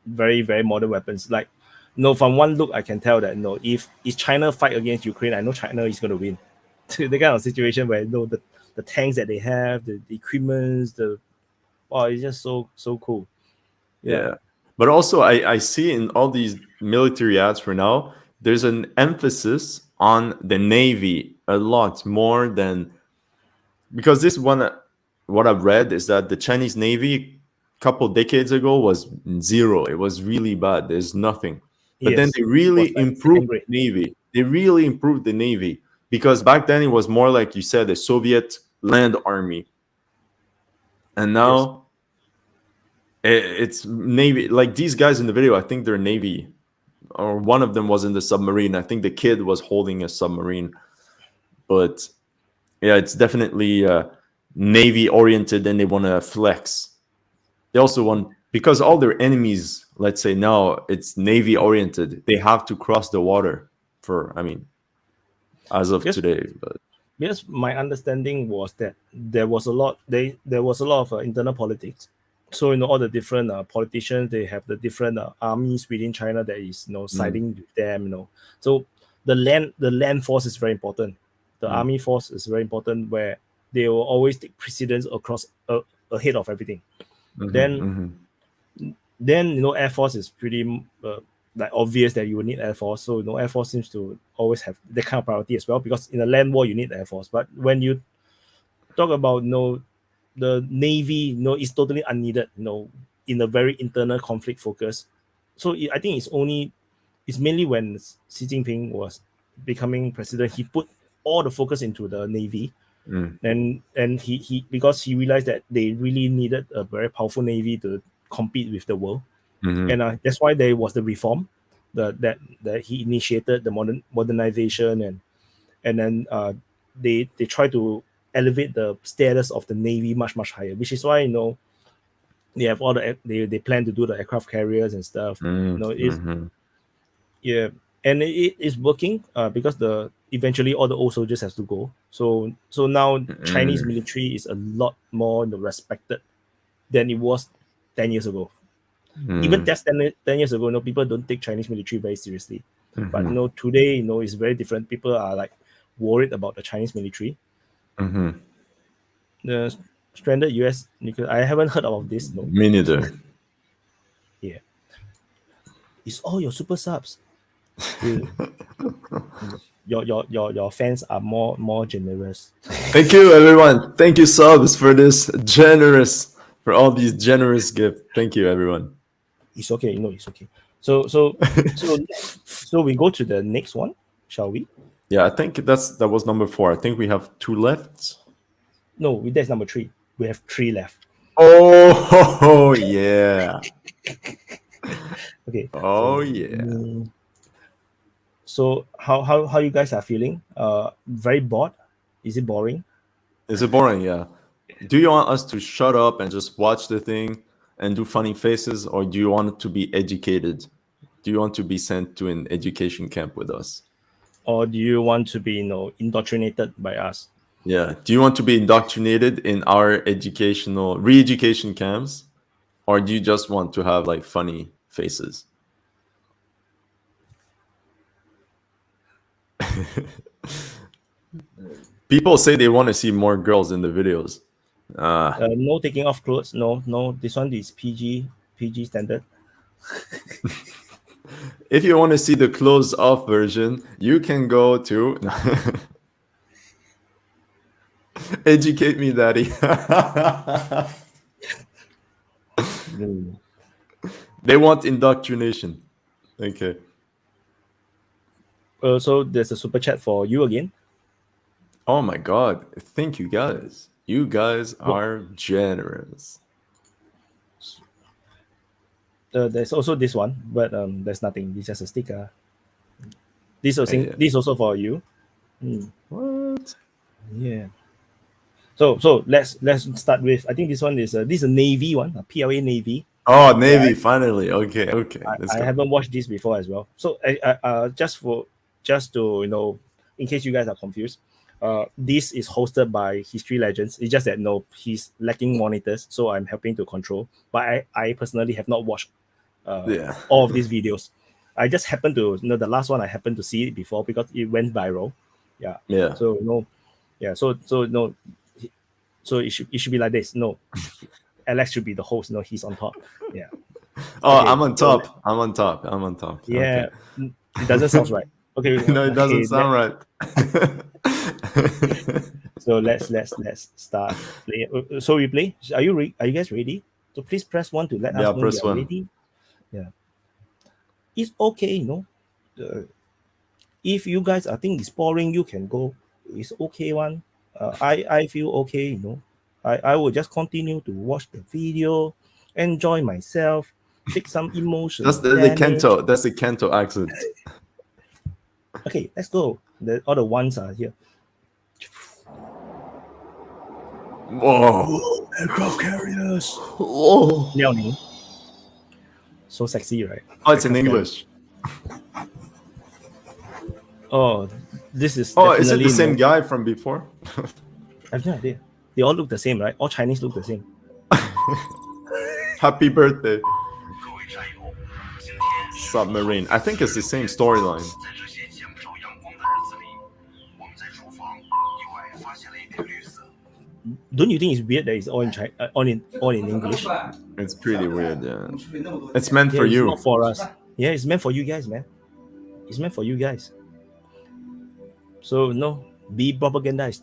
very, very modern weapons. Like, from one look, I can tell that if China fight against Ukraine, I know China is going to win. The kind of situation where the tanks that they have, the equipments, it's just so cool. Yeah. But also, I see in all these military ads for now, there's an emphasis on the Navy a lot more than, because this one, what I've read is that the Chinese Navy a couple decades ago was zero. It was really bad. There's nothing. But then they really improved the Navy. They really improved the Navy because back then it was more like you said, the Soviet land army. And now it's Navy. Like these guys in the video, I think they're Navy, or one of them was in the submarine. I think the kid was holding a submarine. But it's definitely Navy oriented, and they want to flex. They also want, because all their enemies, let's say now, it's Navy oriented. They have to cross the water as of today. But yes, my understanding was that there was a lot of internal politics. So all the different politicians, they have the different armies within China that is siding with them. So the land force is very important. The army force is very important, where they will always take precedence across ahead of everything. Then Air Force is pretty like obvious that you will need Air Force. So Air Force seems to always have that kind of priority as well, because in a land war you need Air Force. But when you talk about the Navy, is totally unneeded. In a very internal conflict focus. So I think it's mainly when Xi Jinping was becoming president, he put all the focus into the Navy. And he because he realized that they really needed a very powerful Navy to compete with the world. And that's why there was the reform that he initiated, the modernization, and then they try to elevate the status of the Navy much higher, which is why they have all they plan to do the aircraft carriers and stuff. It's yeah, and it is working because eventually all the old soldiers have to go. So now Chinese military is a lot more respected than it was 10 years ago. Even just 10 years ago, people don't take Chinese military very seriously. But today, it's very different. People are like worried about the Chinese military. The stranded US nuclear, I haven't heard of this. No. Me neither. Yeah. It's all your super subs. your fans are more generous. Thank you, everyone. Thank you, subs, for all these generous gifts. Thank you, everyone. It's okay, it's okay. So we go to the next one, shall we? Yeah, I think that was number 4. I think we have 2 left. No, that's number 3. We have 3 left. Oh yeah. Okay. Oh yeah. So how you guys are feeling? Very bored? Is it boring? Is it boring? Yeah. Do you want us to shut up and just watch the thing and do funny faces, or do you want to be educated? Do you want to be sent to an education camp with us? Or do you want to be indoctrinated by us? Yeah. Do you want to be indoctrinated in our re-education camps, or do you just want to have like funny faces? People say they want to see more girls in the videos. No taking off clothes. No. This one is PG standard. If you want to see the clothes off version, you can go to Educate Me, Daddy. They want indoctrination. Okay. So there's a super chat for you again. Oh my God. Thank you guys. You guys are generous. There's also this one, but there's nothing. It's just a sticker. This also for you. What? Yeah. So let's start with, I think this one is a Navy one, a PLA Navy. Oh, Navy, finally. Okay. I haven't watched this before as well. So I just to in case you guys are confused, this is hosted by HistoryLegends. It's just that he's lacking monitors, so I'm helping to control. But I personally have not watched all of these videos. I just happened to the last one I happened to see it before because it went viral. Yeah. So so it should be like this. Alex should be the host. He's on top. Yeah. Oh, okay, I'm on top. Yeah. Okay. It doesn't sound right. Okay. No, it doesn't sound right. So let's start play. So we play. Are you guys ready? So please press 1 to let us know press you're 1. ready. Yeah. It's okay, if you guys think it's boring, you can go. It's okay one. I feel okay, I will just continue to watch the video, enjoy myself, take some emotion. That's the Kanto. That's the Kanto accent. Okay, let's go. All the ones are here. Whoa! Aircraft carriers. Whoa! Liao. So sexy, right? Oh, it's in English. Oh, this is. Oh, is it the same guy from before? I have no idea. They all look the same, right? All Chinese look the same. Happy birthday. Submarine. I think it's the same storyline. Don't you think it's weird that it's all in all in English? It's pretty weird, yeah. It's meant for you. It's not for us. Yeah, it's meant for you guys, man. It's meant for you guys. So be propagandized.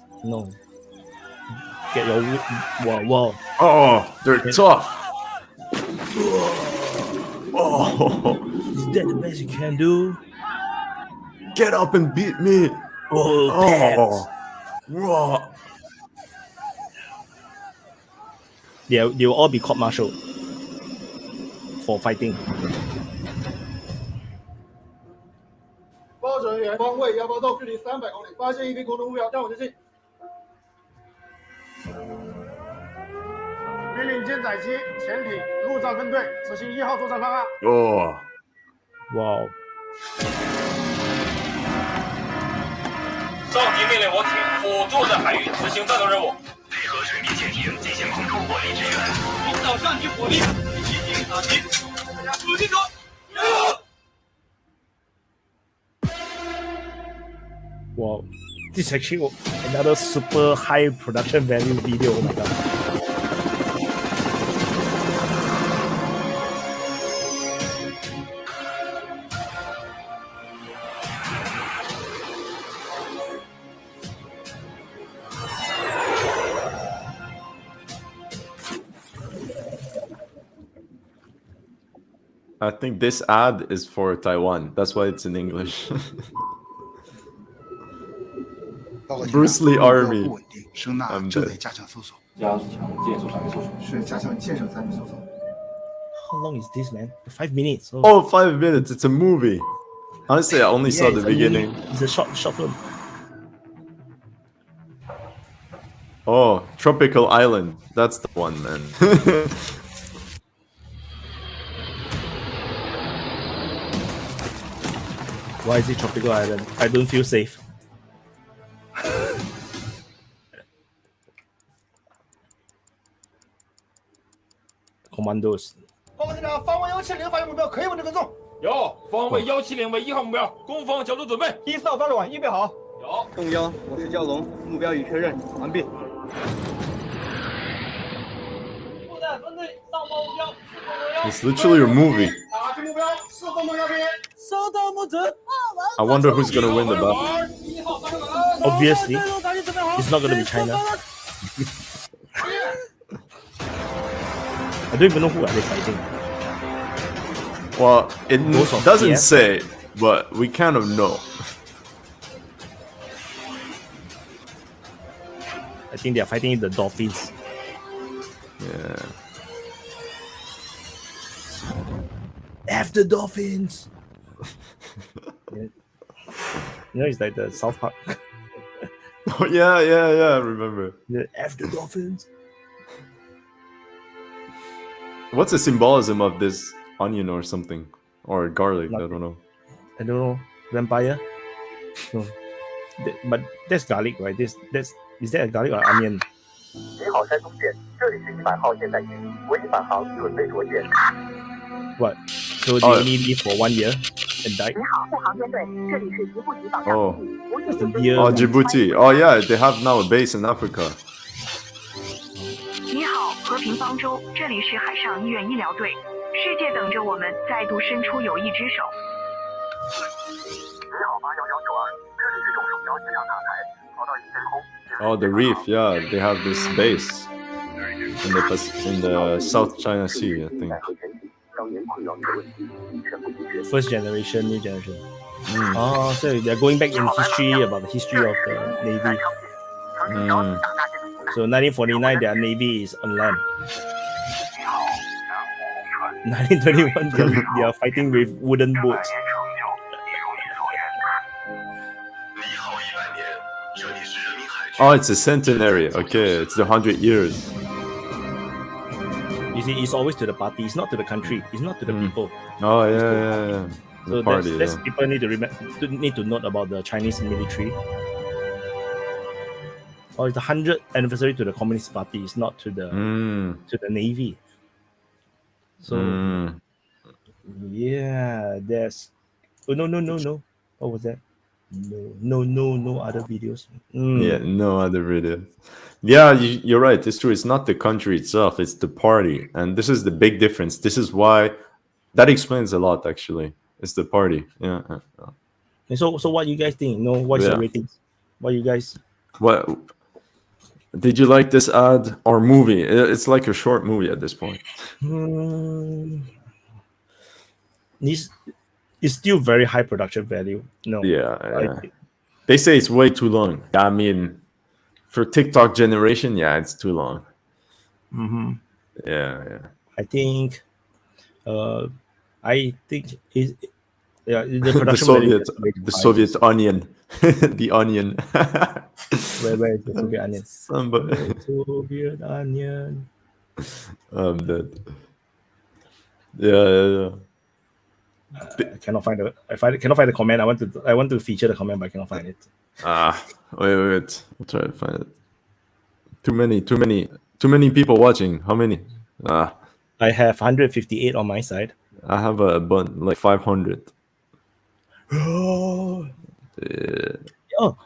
Get your whoa. Oh, they're tough. Oh, is that the best you can do? Get up and beat me. Oh. Whoa. They will all be court-martialed for fighting. 报准员方位182，距离300公里，发现一批空中目标，向我前进。命令舰载机、潜艇、陆造分队执行1号作战方案。Oh. Wow. 上级命令我艇辅助在海域执行战斗任务，配合水面舰艇进行空中火力支援，引导上级火力进行打击。大家注意听。Wow. This is actually another super high production value video. Oh my god. I think this ad is for Taiwan. That's why it's in English. Bruce Lee Army. 不稳定，声呐 I'm 正 dead. 在加强搜索。加强舰手残余搜索。是加强舰手残余搜索。 How long is this, man? 5 minutes. Oh, 5 minutes. It's a movie. Honestly, I only saw Yeah, the it's a movie. beginning. It's a short film. Oh, Tropical Island. That's the one, man. Why is it tropical island? I don't feel safe. Commandos. 报告舰长，方位170发现目标，可以稳定跟踪。有，方位170为1号目标，攻方角度准备。1号发卵，预备好。有。动1，我是蛟龙，目标已确认，完毕。部队分队上报目标，释放目标。 It's literally a movie. 打击目标，释放目标兵。收到目指。 I wonder who's gonna win the battle. Obviously, it's not gonna be China. I don't even know who are they fighting. Well, it Most of doesn't TF. say, but we kind of know. I think they are fighting the dolphins. Yeah. F the dolphins. You know, it's like the South Park. Oh, yeah, I remember. The F the dolphins. What's the symbolism of this onion or something? Or garlic, I Nothing. don't know. I don't know. Vampire? No. But that's garlic, right? Is that a garlic or onion? 你好，山东舰，这里是100号舰载机，为返航准备着舰。 What? So they only live for 1 year and die? 你好，护航舰队，这里是吉布提保障哦基地，无意 That's the 之 deer. Oh, Djibouti. Oh, yeah, they have now a base in Africa. 你好，和平方舟，这里是海上医院医疗队，世界等着我们再度伸出友谊之手。你好，81192，这里是中属标机两塔台，跑道已升空。 Oh, the reef, yeah, they have this base in the South China Sea, I think. 当年困扰你的问题全部解决。 First generation, new generation. Mm. Oh, so they're going back in history about the history of the Navy. Mm. So 1949, their Navy is on land. 1921, they are fighting with wooden boats. Oh, it's a centenary. Okay, it's the 100 years. You see, it's always to the party. It's not to the country. It's not to the people. Oh, yeah. The So party, that's yeah. people need to note about the Chinese military. Or it's the 100th anniversary to the Communist Party. It's not to the to the Navy. So yeah, there's no. What was that? No other videos. Yeah, no other video. Yeah, you're right. It's true. It's not the country itself. It's the party. And this is the big difference. This is why that explains a lot, actually. It's the party. Yeah. And so what you guys think? What's the Yeah. ratings? What you guys? What did you like this ad or movie? It's like a short movie at this point. It's still very high production value. No. Yeah. They say it's way too long. I mean, for TikTok generation, yeah, it's too long. Mm-hmm. Yeah. I think is the production value is way too the high. Soviet onion, the onion. Where is the Soviet onion? Somebody. Soviet onion. I'm dead. Yeah. I cannot find the. Cannot find the comment. I want to feature the comment, but I cannot find it. Wait. I'll try to find it. Too many people watching. How many? I have 158 on my side. I have a bunch, like 500. Oh,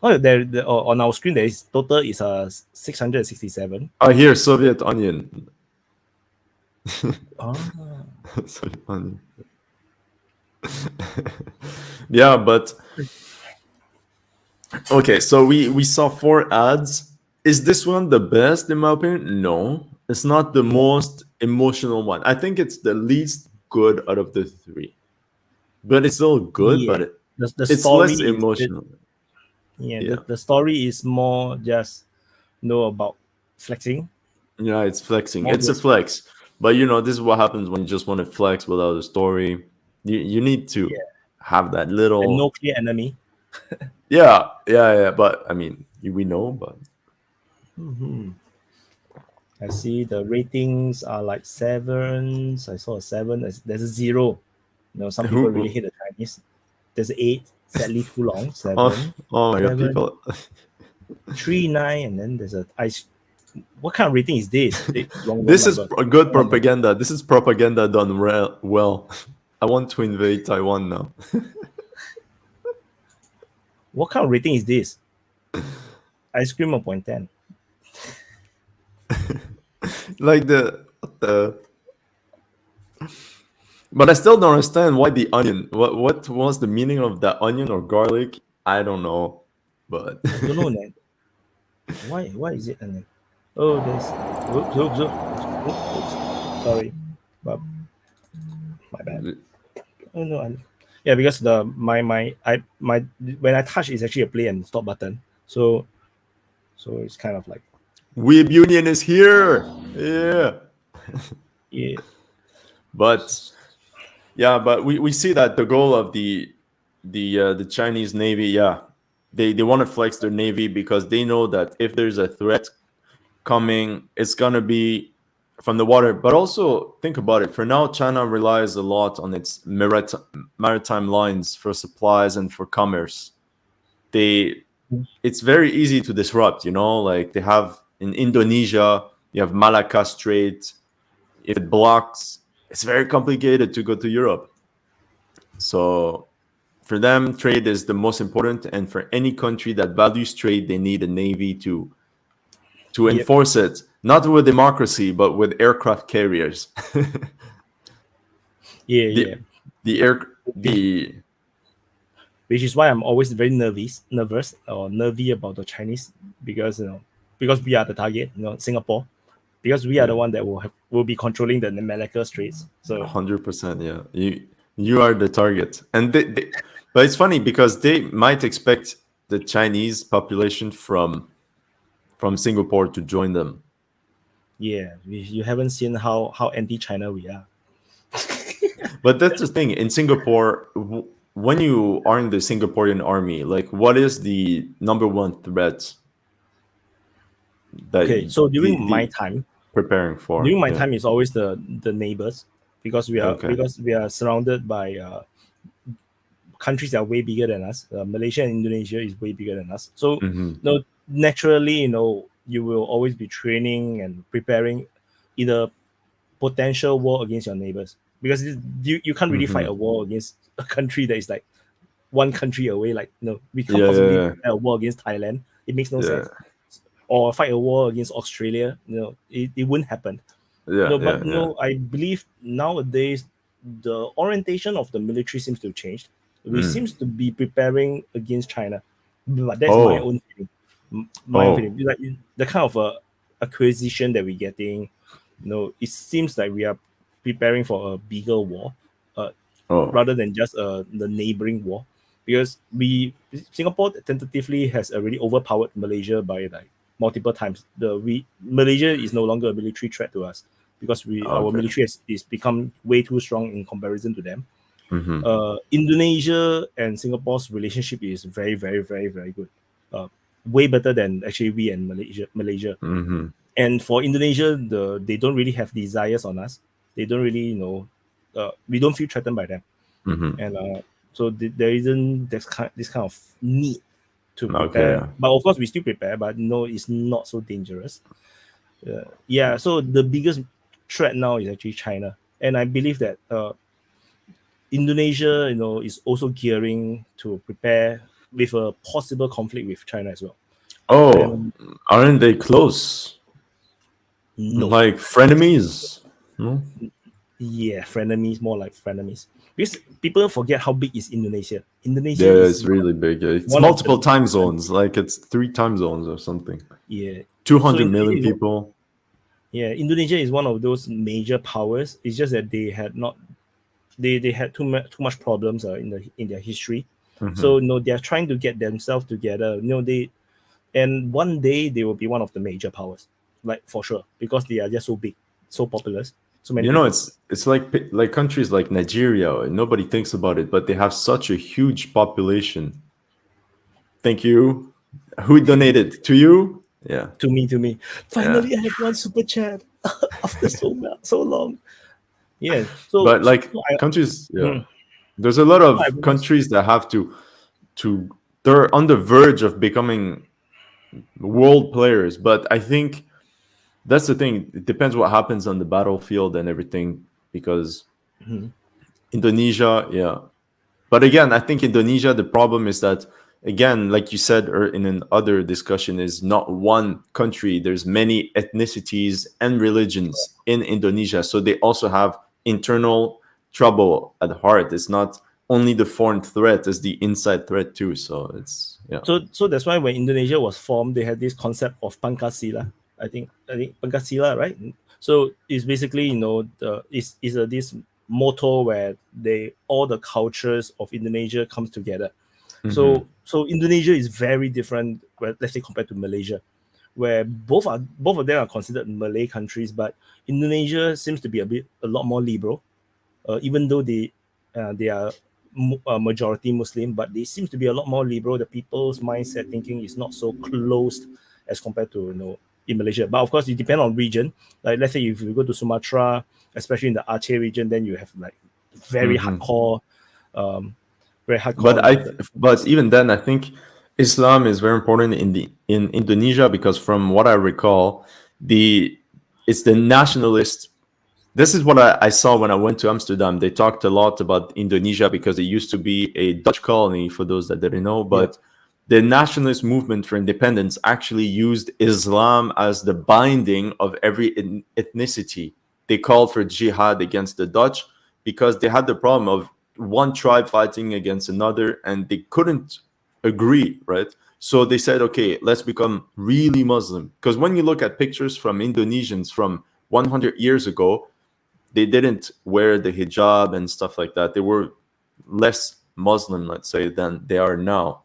on our screen there is total is 667. Here, Soviet onion. Soviet onion. Yeah, but okay, so we saw 4 ads. Is this one the best in my opinion? No, it's not the most emotional one. I think it's the least good out of the 3, but it's still good. Yeah. But The it's story less emotional. The story is more just about flexing. Yeah, it's flexing. It's a flex. But this is what happens when you just want to flex without a story. You need to have that little and no clear enemy. Yeah. But I mean, we know, but I see the ratings are like 7s. I saw a 7. There's a 0. Some people really hate the Chinese. There's 8. Sadly, too long. 7. Oh my 7, God, people. 3, 9, and then there's a. What kind of rating is this? This is a good propaganda. This is propaganda done well. I want to invade Taiwan now. What kind of rating is this? Ice cream of 0.10. Like but I still don't understand why the onion. What was the meaning of that onion or garlic? I don't know, but I don't know, man. Why is it onion? Oh, there's oops. Sorry, but my bad. Oh no, yeah, because when I touch it's actually a play and stop button, so it's kind of like Weeb Union is here. Yeah. But we see that the goal of the Chinese Navy, they want to flex their Navy because they know that if there's a threat coming, it's gonna be from the water. But also think about it. For now, China relies a lot on its maritime lines for supplies and for commerce. It's very easy to disrupt. Like they have in Indonesia, you have Malacca Strait. If it blocks, it's very complicated to go to Europe. So for them, trade is the most important. And for any country that values trade, they need a navy to enforce it. Not with democracy, but with aircraft carriers. Which is why I'm always very nervous or nervy about the Chinese because we are the target, Singapore, because we are the one that will be controlling the Malacca Straits. So 100%, yeah, you are the target, and but it's funny because they might expect the Chinese population from Singapore to join them. Yeah, you haven't seen how anti-China we are. But that's the thing in Singapore. When you are in the Singaporean army, like what is the number one threat? So during my time, preparing for during my time is always the neighbors because we are surrounded by countries that are way bigger than us. Malaysia and Indonesia is way bigger than us. So naturally, you will always be training and preparing either potential war against your neighbors because you can't really fight a war against a country that is like one country away. Like we can't possibly fight a war against Thailand. It makes no sense. Or fight a war against Australia. It wouldn't happen. I believe nowadays the orientation of the military seems to have changed. We seems to be preparing against China, but that's my own feeling. My feeling, like the kind of acquisition that we're getting, it seems like we are preparing for a bigger war, rather than just the neighboring war. Because Singapore tentatively has already overpowered Malaysia by like multiple times. Malaysia is no longer a military threat to us because our military is become way too strong in comparison to them. Indonesia and Singapore's relationship is very, very, very, very good. way better than actually we and Malaysia. Mm-hmm. And for Indonesia, they don't really have desires on us. They don't really, we don't feel threatened by them. Mm-hmm. And so there isn't this kind of need to prepare. Okay. But of course, we still prepare, but no, it's not so dangerous. So the biggest threat now is actually China. And I believe that Indonesia, is also gearing to prepare with a possible conflict with China as well. Oh, aren't they close? No. Like frenemies? No? Yeah, frenemies, more like frenemies. Because people forget how big is Indonesia. Indonesia Yeah, is it's really big. It's one of multiple the- time zones. Like it's 3 time zones or something. Yeah. 200 So million Indonesia- people. Yeah, Indonesia is one of those major powers. It's just that they had not, they had too much problems in their history. Mhm. So they're trying to get themselves together. And one day they will be one of the major powers, like for sure, because they are just so big, so populous, so many. People. It's like countries like Nigeria. And nobody thinks about it, but they have such a huge population. Thank you. Who donated to you? Yeah. To me. Finally, I have one super chat after so long. Yeah. So, But like countries, there's a lot of countries that have to they're on the verge of becoming world players. But I think that's the thing. It depends what happens on the battlefield and everything. Because Indonesia, yeah. But again, I think Indonesia, the problem is that, again, like you said in another discussion, is not one country. There's many ethnicities and religions in Indonesia. So they also have internal trouble at heart. It's not only the foreign threat, it's the inside threat too. So it's, yeah. So that's why when Indonesia was formed, they had this concept of Pancasila. I think Pancasila, right? So it's basically, this motto where all the cultures of Indonesia comes together. So Indonesia is very different, let's say, compared to Malaysia, where both of them are considered Malay countries, but Indonesia seems to be a lot more liberal, even though they are majority Muslim, but they seem to be a lot more liberal. The people's mindset thinking is not so closed as compared to in Malaysia. But of course, it depends on region. Like let's say if you go to Sumatra, especially in the Aceh region, then you have like very hardcore. Very hardcore. But even then, I think Islam is very important in Indonesia, because from what I recall, it's the nationalist. This is what I saw when I went to Amsterdam. They talked a lot about Indonesia because it used to be a Dutch colony, for those that didn't know. But the nationalist movement for independence actually used Islam as the binding of every ethnicity. They called for jihad against the Dutch because they had the problem of one tribe fighting against another and they couldn't agree, right? So they said, okay, let's become really Muslim. Because when you look at pictures from Indonesians from 100 years ago, they didn't wear the hijab and stuff like that. They were less Muslim, let's say, than they are now.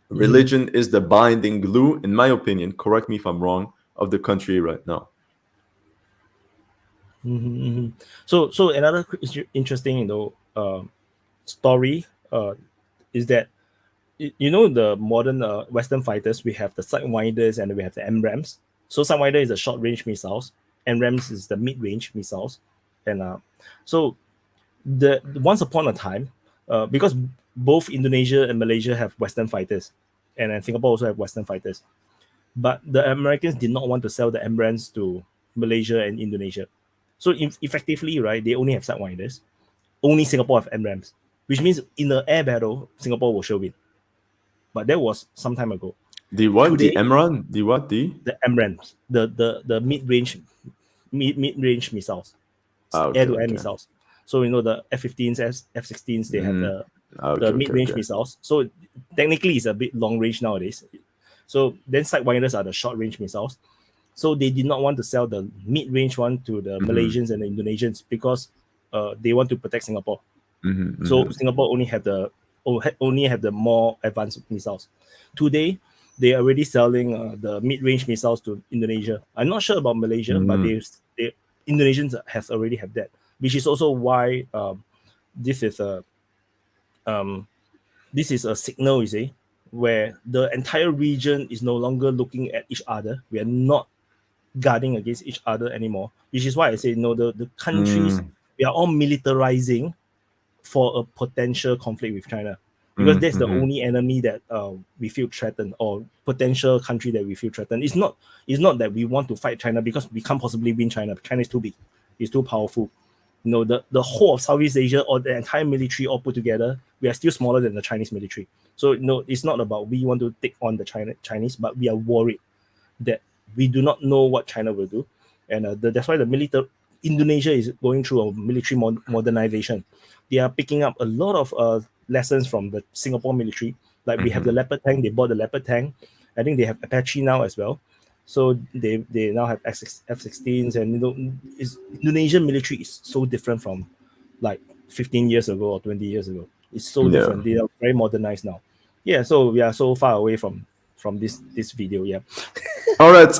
Religion is the binding glue, in my opinion, correct me if I'm wrong, of the country right now. So another interesting, story is that the modern Western fighters, we have the Sidewinders and we have the MRAMs. So Sidewinder is the short range missiles, MRAMs is the mid range missiles, and so the once upon a time, because both Indonesia and Malaysia have Western fighters, and Singapore also have Western fighters, but the Americans did not want to sell the MRAMs to Malaysia and Indonesia. So effectively, right, they only have Sidewinders. Only Singapore have MRAMs, which means in the air battle, Singapore will sure win. But that was some time ago. The what? Today, the MRAM? The what? The MRAMs, the mid-range missiles, air-to-air missiles. So the F-15s, F-16s, they have the mid-range missiles. So technically, it's a bit long range nowadays. So then Sidewinders are the short-range missiles. So they did not want to sell the mid-range one to the Malaysians and the Indonesians because they want to protect Singapore. So Singapore only have the more advanced missiles. Today, they are already selling the mid-range missiles to Indonesia. I'm not sure about Malaysia, but Indonesians already have that, which is also why this is a signal, you see, where the entire region is no longer looking at each other. We are not guarding against each other anymore, which is why I say, the countries, we are all militarizing for a potential conflict with China, because that's the only enemy that we feel threatened, or potential country that we feel threatened. It's not that we want to fight China, because we can't possibly win China. China is too big, it's too powerful. The whole of Southeast Asia, or the entire military all put together, we are still smaller than the Chinese military. So it's not about we want to take on the Chinese, but we are worried that we do not know what China will do, and that's why Indonesia is going through a military modernization. They are picking up a lot of lessons from the Singapore military. Like we have the Leopard tank, they bought the Leopard tank. I think they have Apache now as well. So they now have F-16s, and Indonesian military is so different from like 15 years ago or 20 years ago. It's so different. They are very modernized now. Yeah, so we are so far away from this video. Yeah. All right,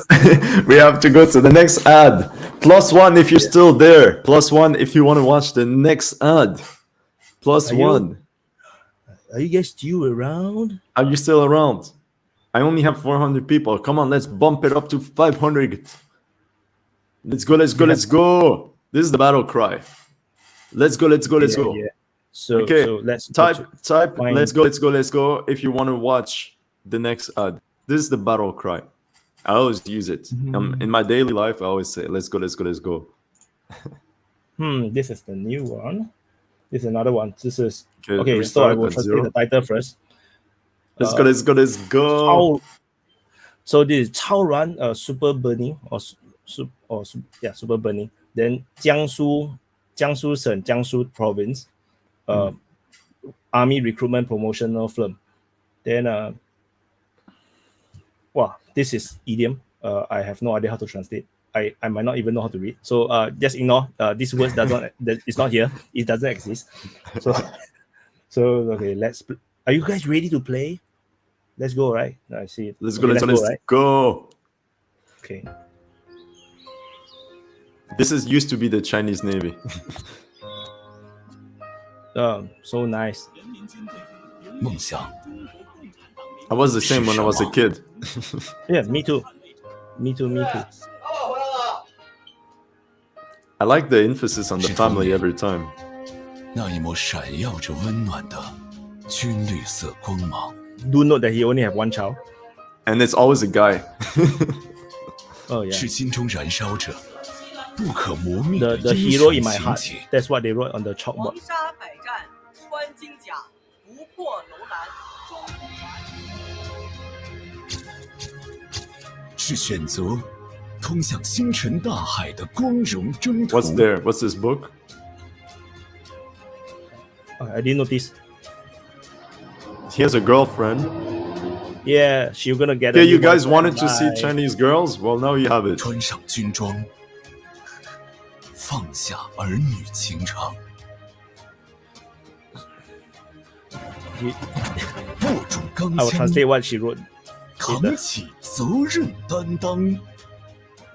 we have to go to the next ad. +1 if you're still there. +1 if you want to watch the next ad. +1. Are you guys still around? Are you still around? I only have 400 people. Come on, let's bump it up to 500. Let's go. This is the battle cry. Let's go. Yeah. So let's type. Let's go. If you want to watch the next ad, this is the battle cry. I always use it. In my daily life, I always say, let's go. This is the new one. This is another one. This is okay. So I will translate the title first. Let's go. So this is 超燃 super burning super burning. Then Jiangsu 省 Jiangsu province army recruitment promotional film. Then this is idiom. I have no idea how to translate. I might not even know how to read. So just ignore. This word it's not here. It doesn't exist. So okay, are you guys ready to play? Let's go, right? I see it. Let's go. Okay. This used to be the Chinese Navy. So nice. I was the same when I was a kid. Yeah, me too. I like the emphasis on the family every time. 那一抹闪耀着温暖的军绿色光芒。 Do note that he only have one child. And it's always a guy. Oh yeah. 是心中燃烧着不可磨灭 The 的英 hero 雄 in my 情 heart. 节。 That's what they wrote on the chalkboard. 黄沙百战穿金甲，不破楼兰终不还。 是选择通向星辰大海的光荣征途。 What's there? What's this book? I didn't notice. He has a girlfriend. Yeah, she's gonna get. Yeah, you guys wanted to see Chinese girls? Well, now you have it. 穿上军装，放下儿女情长，握住钢 I will 枪， translate what she wrote. 扛起责任担当。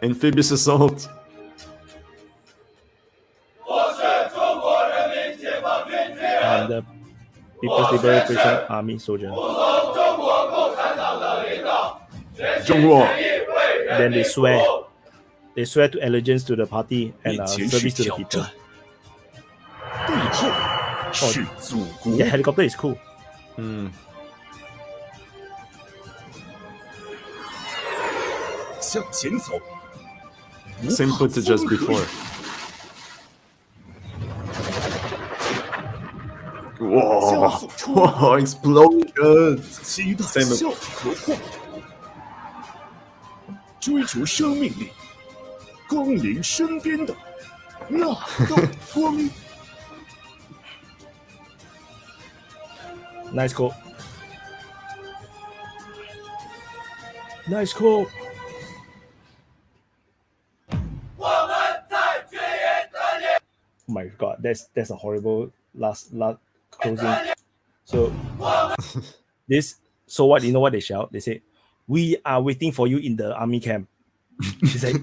Amphibious assault. 我是中国人民解放军军人， I'm the People's Liberation Army soldier. 服从中国共产党的领导，全心中国。全意为 Then 人 they 民服务。 They swear to allegiance to the party and 面前是 service to the 挑 people. 战，背后是祖国。 The helicopter is cool. Hmm. 向前走，不 Same 怕 footage as 风和 before. 雨 Whoa! Whoa! Explosions! 期待 Same. 笑和晃动，追逐生命力，光临身边的那道光。 Nice quote. Nice quote. 我们在军营的里， Oh my god, that's a horrible last closing. So this. So what? You know what they shout? They say, "We are waiting for you in the army camp." It's like,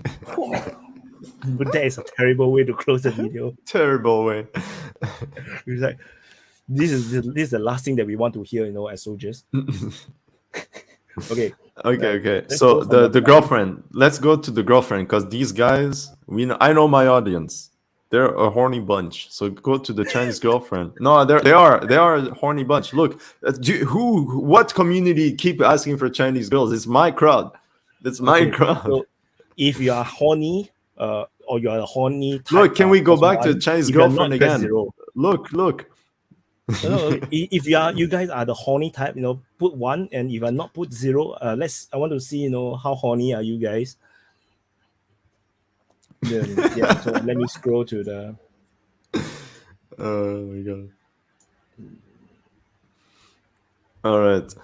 but that is a terrible way to close the video. Terrible way. It's like, this is the last thing that we want to hear, as soldiers. Okay. Okay. Let's So go from the girlfriend. Let's go to the girlfriend because these guys, I know my audience. They're a horny bunch. So go to the Chinese girlfriend. No, they are a horny bunch. Look, what community keep asking for Chinese girls? It's my crowd. It's my crowd. So if you are horny, or you are a horny type, Look, can we go back to the Chinese if you're girlfriend not, press again? 0. Look. No, if you guys are the horny type, put 1, and if you're not, put 0. I want to see, how horny are you guys. Then, yeah, so let me scroll to the. Oh my god. All right.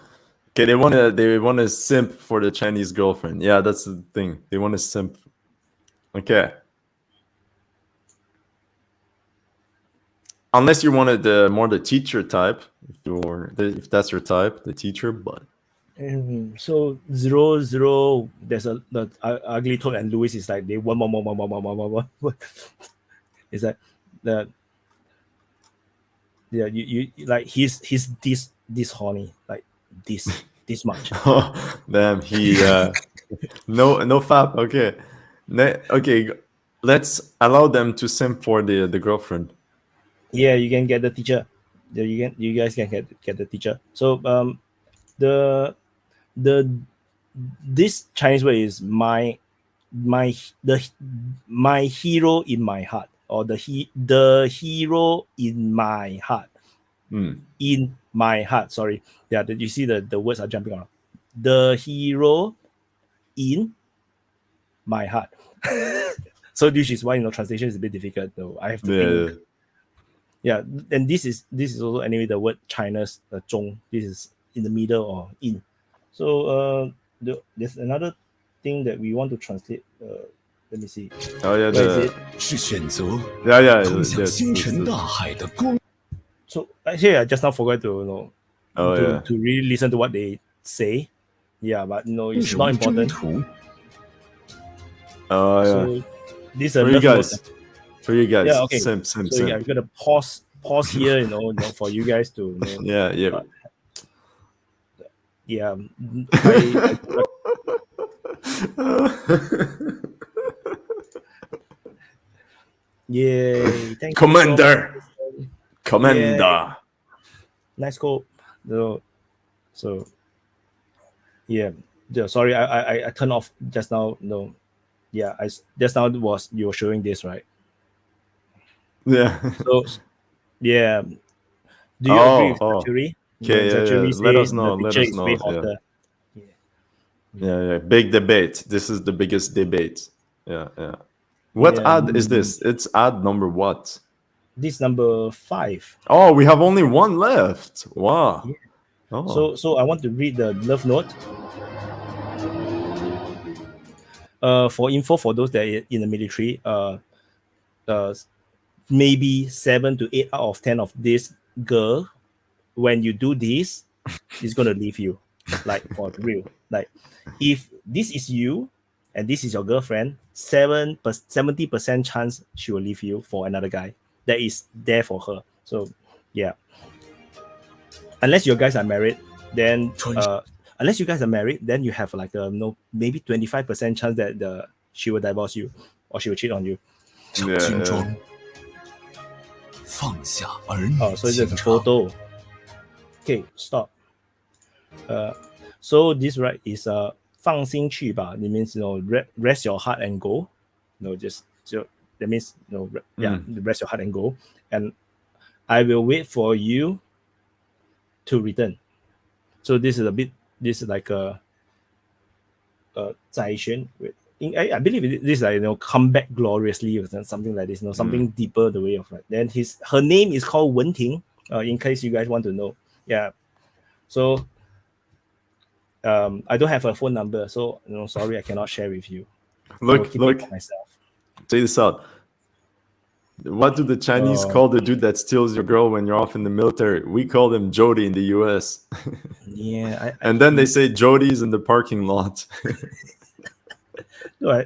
Okay, they want to simp for the Chinese girlfriend. Yeah, that's the thing. They want to simp. Okay. Unless you wanted the teacher type, if that's your type, the teacher, but. So 0. There's the ugly toad and Louis is like they one more. Is that the you like he's this horny, like this much. Oh, damn, he no fap. Okay. Okay, let's allow them to simp for the girlfriend. Yeah, you can get the teacher. You guys can get the teacher. So this Chinese word is my hero in my heart, or the hero in my heart. In my heart, sorry. Yeah, you see the words are jumping around. The hero in my heart. So this is why translation is a bit difficult though. I have to think. Yeah, and this is also anyway the word China's 中. This is in the middle or in. So there's another thing that we want to translate. Let me see. Oh yeah, So actually, I just now forgot to to really listen to what they say. Yeah, but it's not important. Oh yeah. So this is for you guys. Yeah, okay. Simp. Yeah, I'm gonna pause here, for you guys to. Yeah. Yeah. Yay! Thank Commander. you. Commander. Yeah. Nice call. So yeah. Sorry, I turned off just now. No. Yeah, just now you were showing this, right? Yeah. So yeah. Do you agree with Zachary? Okay, let us know. Yeah. Big debate. This is the biggest debate. Yeah. What ad is this? It's ad number what? This number 5. Oh, we have only one left. Wow. Yeah. Oh. So I want to read the love note. For info for those that are in the military, maybe 7 to 8 out of 10 of this girl, when you do this, is gonna leave you, like for real. Like if this is you and this is your girlfriend, 70% chance she will leave you for another guy that is there for her. So yeah, unless you guys are married, then then you have like maybe 25% chance that she will divorce you or she will cheat on you. Yeah. So there's a photo. Okay, stop. So this right is 放心去吧. It means rest your heart and go. That means rest your heart and go. And I will wait for you to return. So this is like a 在选. I believe this is like come back gloriously or something like this. Something deeper the way of like. Then her name is called Wen Ting. In case you guys want to know. Yeah. So I don't have a phone number, so sorry, I cannot share with you. Look. Myself. Check this out. What do the Chinese call the dude that steals your girl when you're off in the military? We call them Jody in the US. Yeah. And then they say Jody's in the parking lot. No,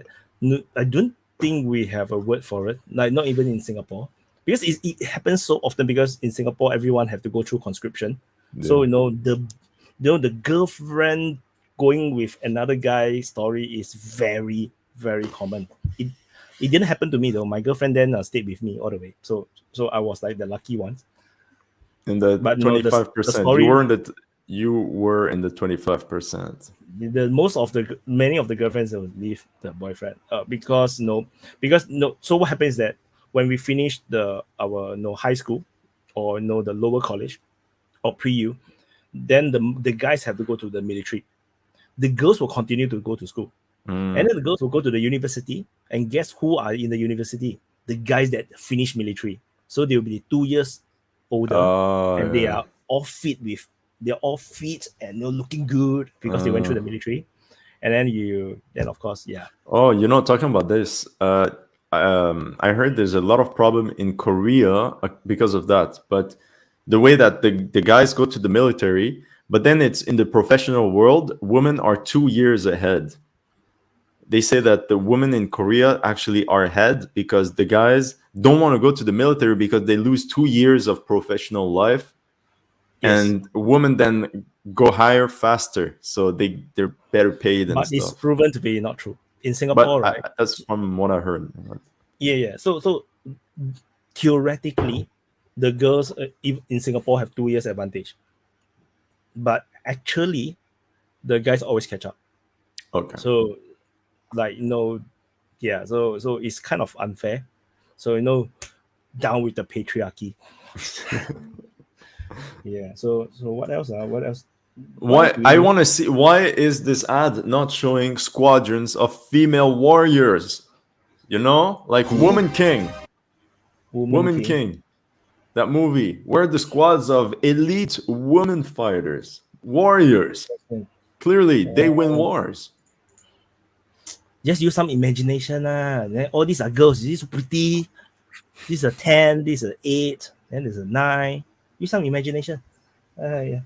I don't think we have a word for it. Like not even in Singapore, because it happens so often. Because in Singapore, everyone have to go through conscription. Yeah. So the girlfriend going with another guy's story is very, very common. It didn't happen to me though. My girlfriend then stayed with me all the way. So I was like the lucky one. In the But 25%, story, you were in the 25%. Many of the girlfriends will leave the boyfriend because so what happens is that when we finish our high school or the lower college or pre-U, then the guys have to go to the military. The girls will continue to go to school. And then the girls will go to the university, and guess who are in the university? The guys that finish military. So they will be 2 years older, and they are all fit and looking good because they went through the military. And then of course, yeah. Oh, talking about this, I heard there's a lot of problem in Korea because of that. But the way that the guys go to the military, but then it's in the professional world, women are 2 years ahead. They say that the women in Korea actually are ahead because the guys don't want to go to the military because they lose 2 years of professional life. Yes. And women then go higher faster, so they're better paid and but stuff. It's proven to be not true in Singapore, right? That's from what I heard. Yeah. So theoretically, the girls in Singapore have 2 years advantage, but actually, the guys always catch up. Okay. So, yeah. So it's kind of unfair. So down with the patriarchy. Yeah. So what else? What else? Why I want to see, why is this ad not showing squadrons of female warriors? Like Woman King. Woman King. That movie. Where are the squads of elite women fighters? Warriors. Clearly, they win wars. Just use some imagination. All these are girls. This is pretty. This is a 10. This is an 8. Then there's a 9. Use some imagination. Yeah.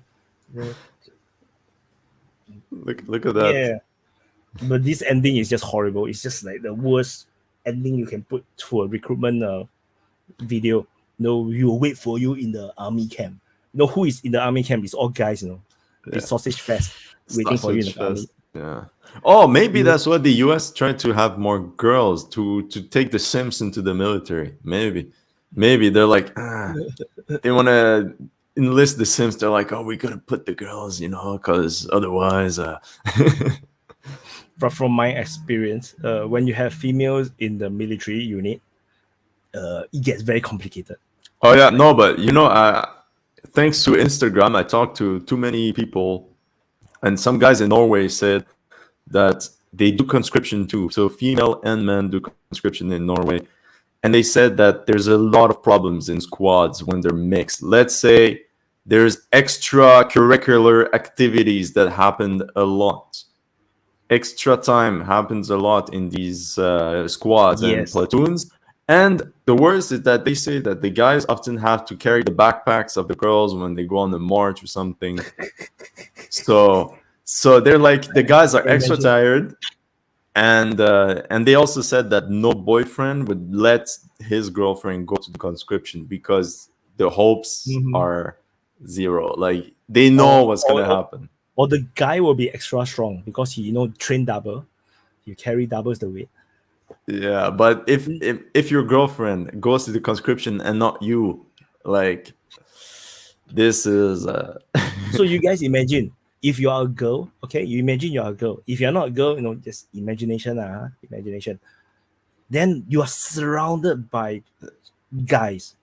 Look at that. Yeah. But this ending is just horrible. It's just like the worst ending you can put for a recruitment video. We will wait for you in the army camp. Who is in the army camp? It's all guys, It's sausage fest waiting for you in the army. Yeah. Oh, maybe that's why the US tried to have more girls to take the Sims into the military. Maybe they're like, they want to enlist the Sims. They're like, oh, we're gonna put the girls, because otherwise. But from my experience, when you have females in the military unit, it gets very complicated. Oh yeah, no, but thanks to Instagram, I talked to too many people, and some guys in Norway said that they do conscription too. So female and men do conscription in Norway. And they said that there's a lot of problems in squads when they're mixed. Let's say there's extracurricular activities that happened a lot. Extra time happens a lot in these squads and platoons. And the worst is that they say that the guys often have to carry the backpacks of the girls when they go on the march or something. So they're like, the guys are extra tired, and they also said that no boyfriend would let his girlfriend go to the conscription because the hopes are zero. Like they know what's gonna happen. Or the guy will be extra strong because he train double, you carry doubles the weight. Yeah, but if your girlfriend goes to the conscription and not you, like this is. So you guys imagine. If you are a girl, okay, you imagine you are a girl. If you're not a girl, just imagination. Then you are surrounded by guys,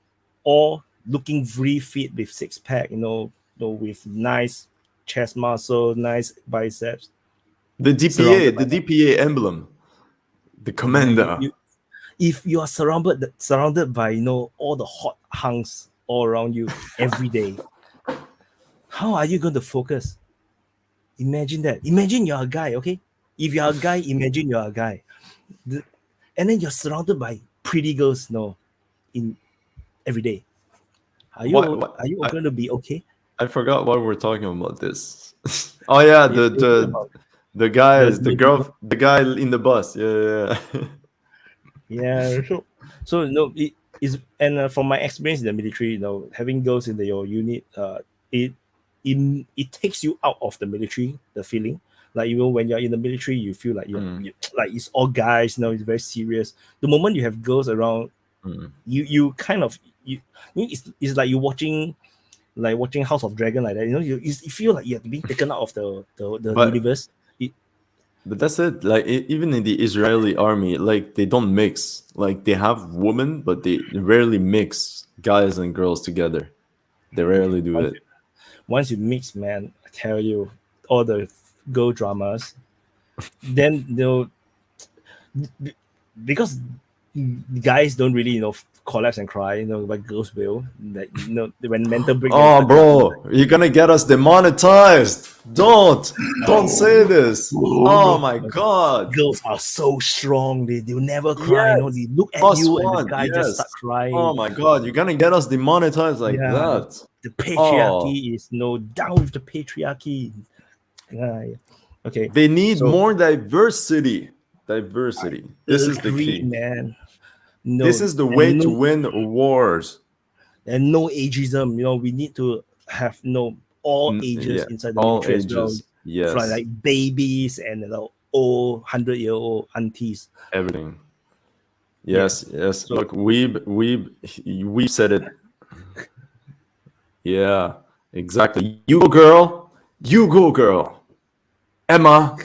all looking very fit with six pack, with nice chest muscle, nice biceps. The DPA emblem, the commander. If you are surrounded by all the hot hunks all around you every day, how are you going to focus? Imagine that. Imagine you're a guy, okay? If you're a guy, imagine you're a guy. And then you're surrounded by pretty girls, in every day. Are you going to be okay? I forgot why we're talking about this. Oh yeah, the guy in the bus. Yeah. Yeah. So it is, and from my experience in the military, having girls in your unit, it takes you out of the military, the feeling, Like even when you're in the military, you feel like you like it's all guys, it's very serious. The moment you have girls around, you kind of it's like you're watching House of Dragon like that. You feel like you're being taken out of the universe. But that's it. Like even in the Israeli army, like they don't mix. Like they have women, but they rarely mix guys and girls together. They rarely do it. Once you mix, man, I tell you, all the girl dramas, then because guys don't really collapse and cry, but girls will. Like, when mental breakdown. Oh, bro, you're gonna get us demonetized. Don't say this. Oh my god. Girls are so strong. They'll never cry. Yes. They look at you and the guy just start crying. Oh my god, you're gonna get us demonetized like that. The patriarchy is down with the patriarchy. Okay. They need more diversity. This is the key, man. This is the way to win wars. And no ageism. We need to have all ages inside the military as well. Yes. From like babies and old 100-year-old aunties. Everything. Yes. So, look, we said it. Yeah, exactly. You go, girl. Emma.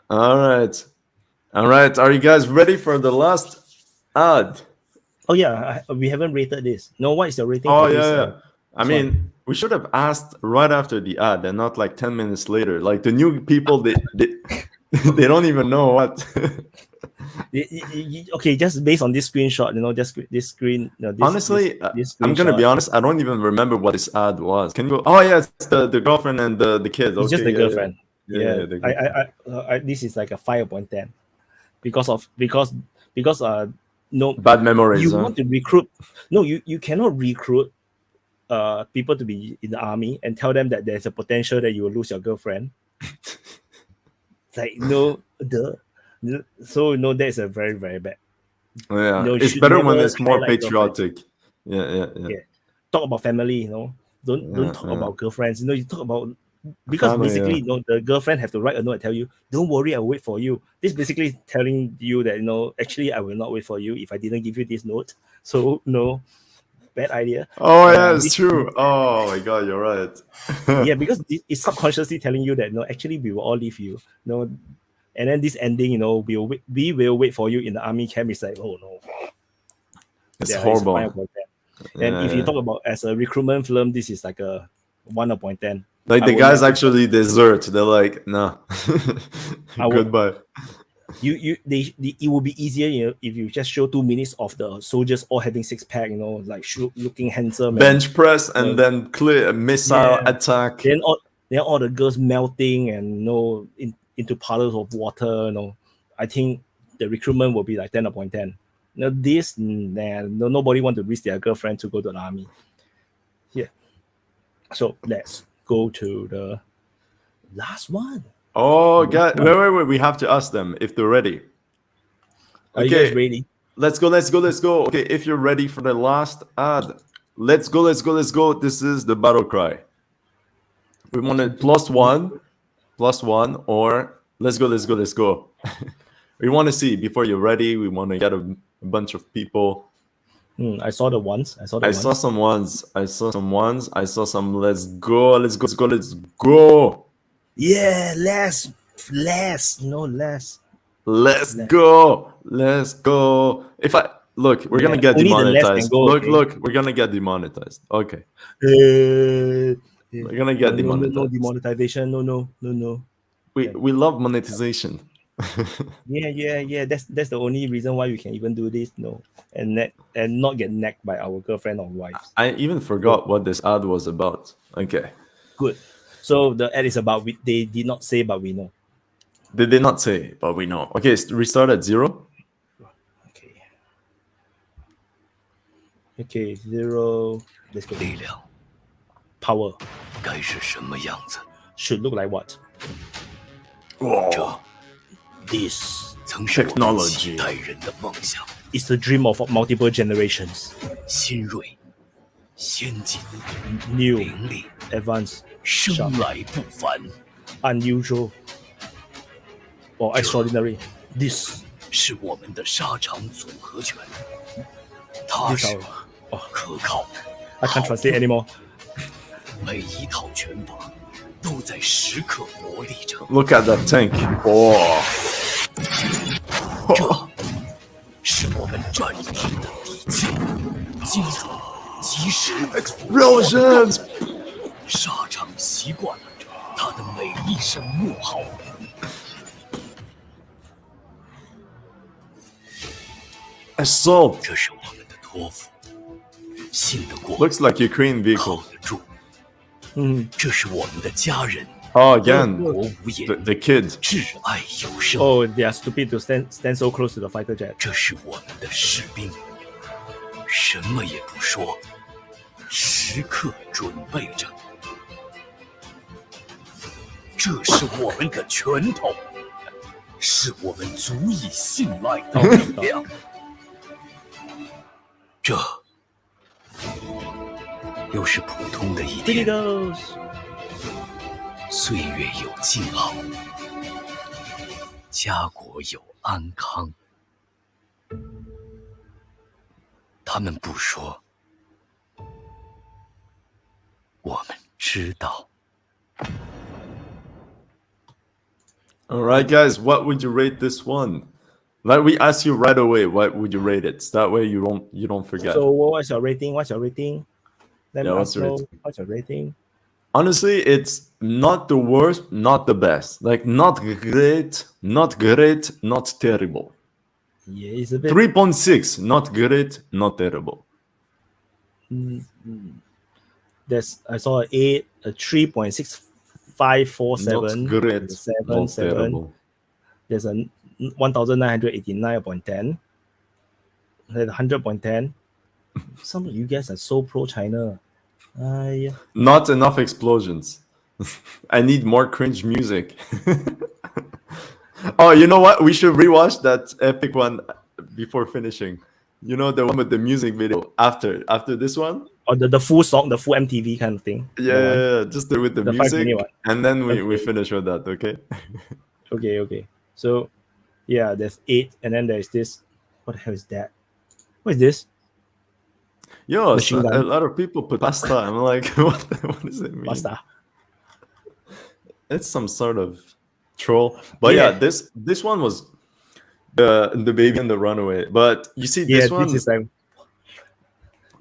All right. Are you guys ready for the last ad? Oh yeah, we haven't rated this. No, what is your rating? Oh for yeah. this, I mean, we should have asked right after the ad and not like 10 minutes later. Like the new people, they don't even know what. Okay, just based on this screenshot, just this screen. Honestly, I'm gonna be honest. I don't even remember what this ad was. Can you go? Oh yeah, it's the girlfriend and the kids. It's just the girlfriend. Yeah. I this is like a 5.10 because no bad memories. You want to recruit? No, you cannot recruit people to be in the army and tell them that there's a potential that you will lose your girlfriend. Like so that is a very, very bad. Yeah, it's better when it's more patriotic. Yeah. Talk about family, don't talk about girlfriends. You talk about, because family, basically the girlfriend have to write a note and tell you, don't worry, I'll wait for you. This basically telling you that actually I will not wait for you if I didn't give you this note. So bad idea. Oh yeah, it's true. Oh my god, you're right. Yeah, because it's subconsciously telling you that actually we will all leave you. And then this ending, we will wait for you in the army camp. It's like, oh no, it's horrible. And if you talk about as a recruitment film, this is like a 1.10. Like the guys actually desert. They're like, nah, goodbye. It would be easier, if you just show 2 minutes of the soldiers all having 6-pack, like looking handsome, bench press, and then clear missile attack. Then all the girls melting and into puddles of water. I think the recruitment will be like 10.10. Nobody want to risk their girlfriend to go to the army. Yeah. So let's go to the last one. Oh god, wait, we have to ask them if they're ready. Are you guys ready? Let's go. Okay, if you're ready for the last ad, let's go. This is the battle cry. We want it +1, or let's go. We want to see before you're ready. We want to get a bunch of people. I saw the ones. I saw some ones. I saw some. Let's go. Yeah, less. Let's go. If I look, we're gonna get demonetized. Look, we're gonna get demonetized. Okay. We're gonna get demonetized. No demonetization. No. We love monetization. Yeah. That's the only reason why we can even do this. And not get nagged by our girlfriend or wives. I even forgot what this ad was about. Okay. Good. So the ad is about they did not say, but we know. They did not say, but we know. Okay, restart at 0. Okay, 0. Let's go. Power. Should look like what? Whoa. This technology is the dream of multiple generations. New, advanced, sharp. unusual or extraordinary. This 是我们的沙场组合拳，踏 this 实 our 可靠， I can't translate anymore. 每一套拳法都在时刻磨砺着。 Look at that tank. Oh. 这是我们战士的底气，精准、及时、 Explosions. 沙场习惯了他的每一声怒号。 Assault. 这是我们的托付，信得过， Looks like Ukraine vehicle. 靠得住。嗯，这是我们的家人， Oh, again. 国无言， The kid. 挚爱有声。 Oh, they are stupid to stand so close to the fighter jet. 这是我们的士兵，什么也不说，时刻准备着。这是我们的拳头，是我们足以信赖的力量。这又是普通的一 Here it 天， goes. 岁月有静好，家国有安康。他们不说，我们知道。 All right, guys. What would you rate this one? Like we ask you right away, what would you rate it? So that way you don't forget. So what's your rating? What's your rating? Let Yeah, me what's your know. rating? What's your rating? Honestly, it's not the worst, not the best. Like not great, not terrible. Yeah, it's a bit. 3.6, not great, not terrible. There's I saw an 8, a 3.6547, Not great, 7, not 7. terrible. There's a 1989.10. There's 100.10. Some of you guys are so pro China. Yeah. Not enough explosions. I need more cringe music. Oh, you know what? We should rewatch that epic one before finishing. You know, the one with the music video after this one? Or the full song, the full MTV kind of thing. Yeah, just with the The music. 5-minute one. And then we Okay. finish with that, okay? Okay. So, yeah, there's 8, and then there's this. What the hell is that? What is this? Yo, Machine a gun. lot of people put pasta. I'm like, what does it mean? Basta. It's some sort of troll. But yeah, Yeah. this one was the baby and the runaway. But you see, Yeah, this one, this is like.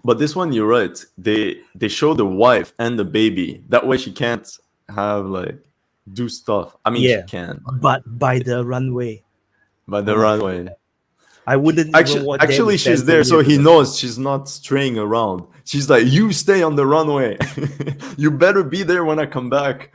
but this one, you're right. They show the wife and the baby. That way she can't have like do stuff. I mean, Yeah. she can, But by the runway. but the runway. I wouldn't even want them Actually, to stand she's there, so near he them. knows she's not straying around. She's like, "You stay on the runway. You better be there when I come back."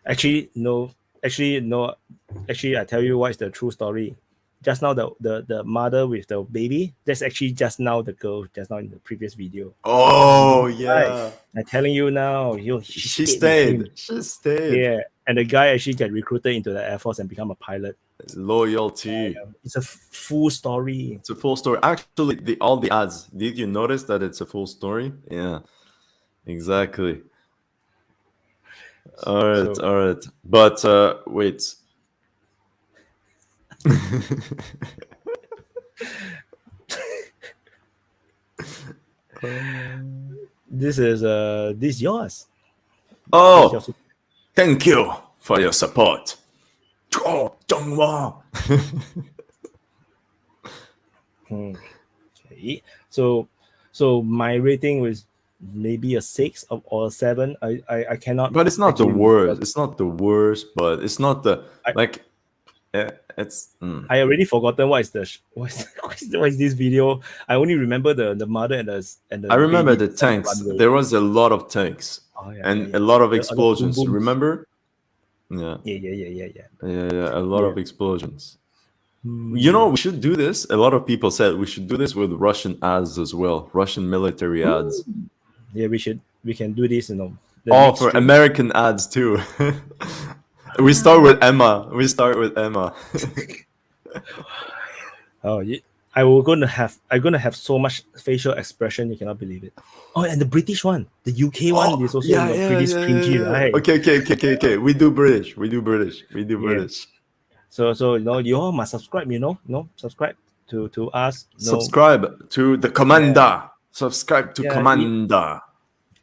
Actually, no. Actually, I tell you what is the true story. Just now, the mother with the baby, that's actually just now the girl, just now in the previous video. Oh yeah, I'm telling you now, she stayed. She stayed. Yeah, and the guy actually get recruited into the Air Force and become a pilot. Loyalty. It's a full story. It's a full story. Actually, all the ads. Did you notice that it's a full story? Yeah, exactly. All right. But wait. This is yours. Oh, This is yours. thank you for your support. Oh, Zhonghua. Okay. So my rating was maybe a 6 or a 7. I cannot. But it's not the actually- worst. It's not the worst, but it's not the I- like. It's. I already forgotten what is this video. I only remember the mother and the. I remember baby the tanks. runway. There was a lot of tanks Oh, yeah, and yeah. a lot of boom, explosions. booms. Remember? Yeah. Yeah. A lot Yeah. of explosions. You know, we should do this. A lot of people said we should do this with Russian ads as well. Russian military ads. Yeah, we can do this, the Oh, next for stream. American ads too. We start with Emma. Oh, I'm gonna have so much facial expression you cannot believe it. Oh, and the British one, the UK one is also pretty cringy, right? Okay. We do British. So you all must subscribe. Subscribe to us. Subscribe to the Commander. Subscribe to Commander.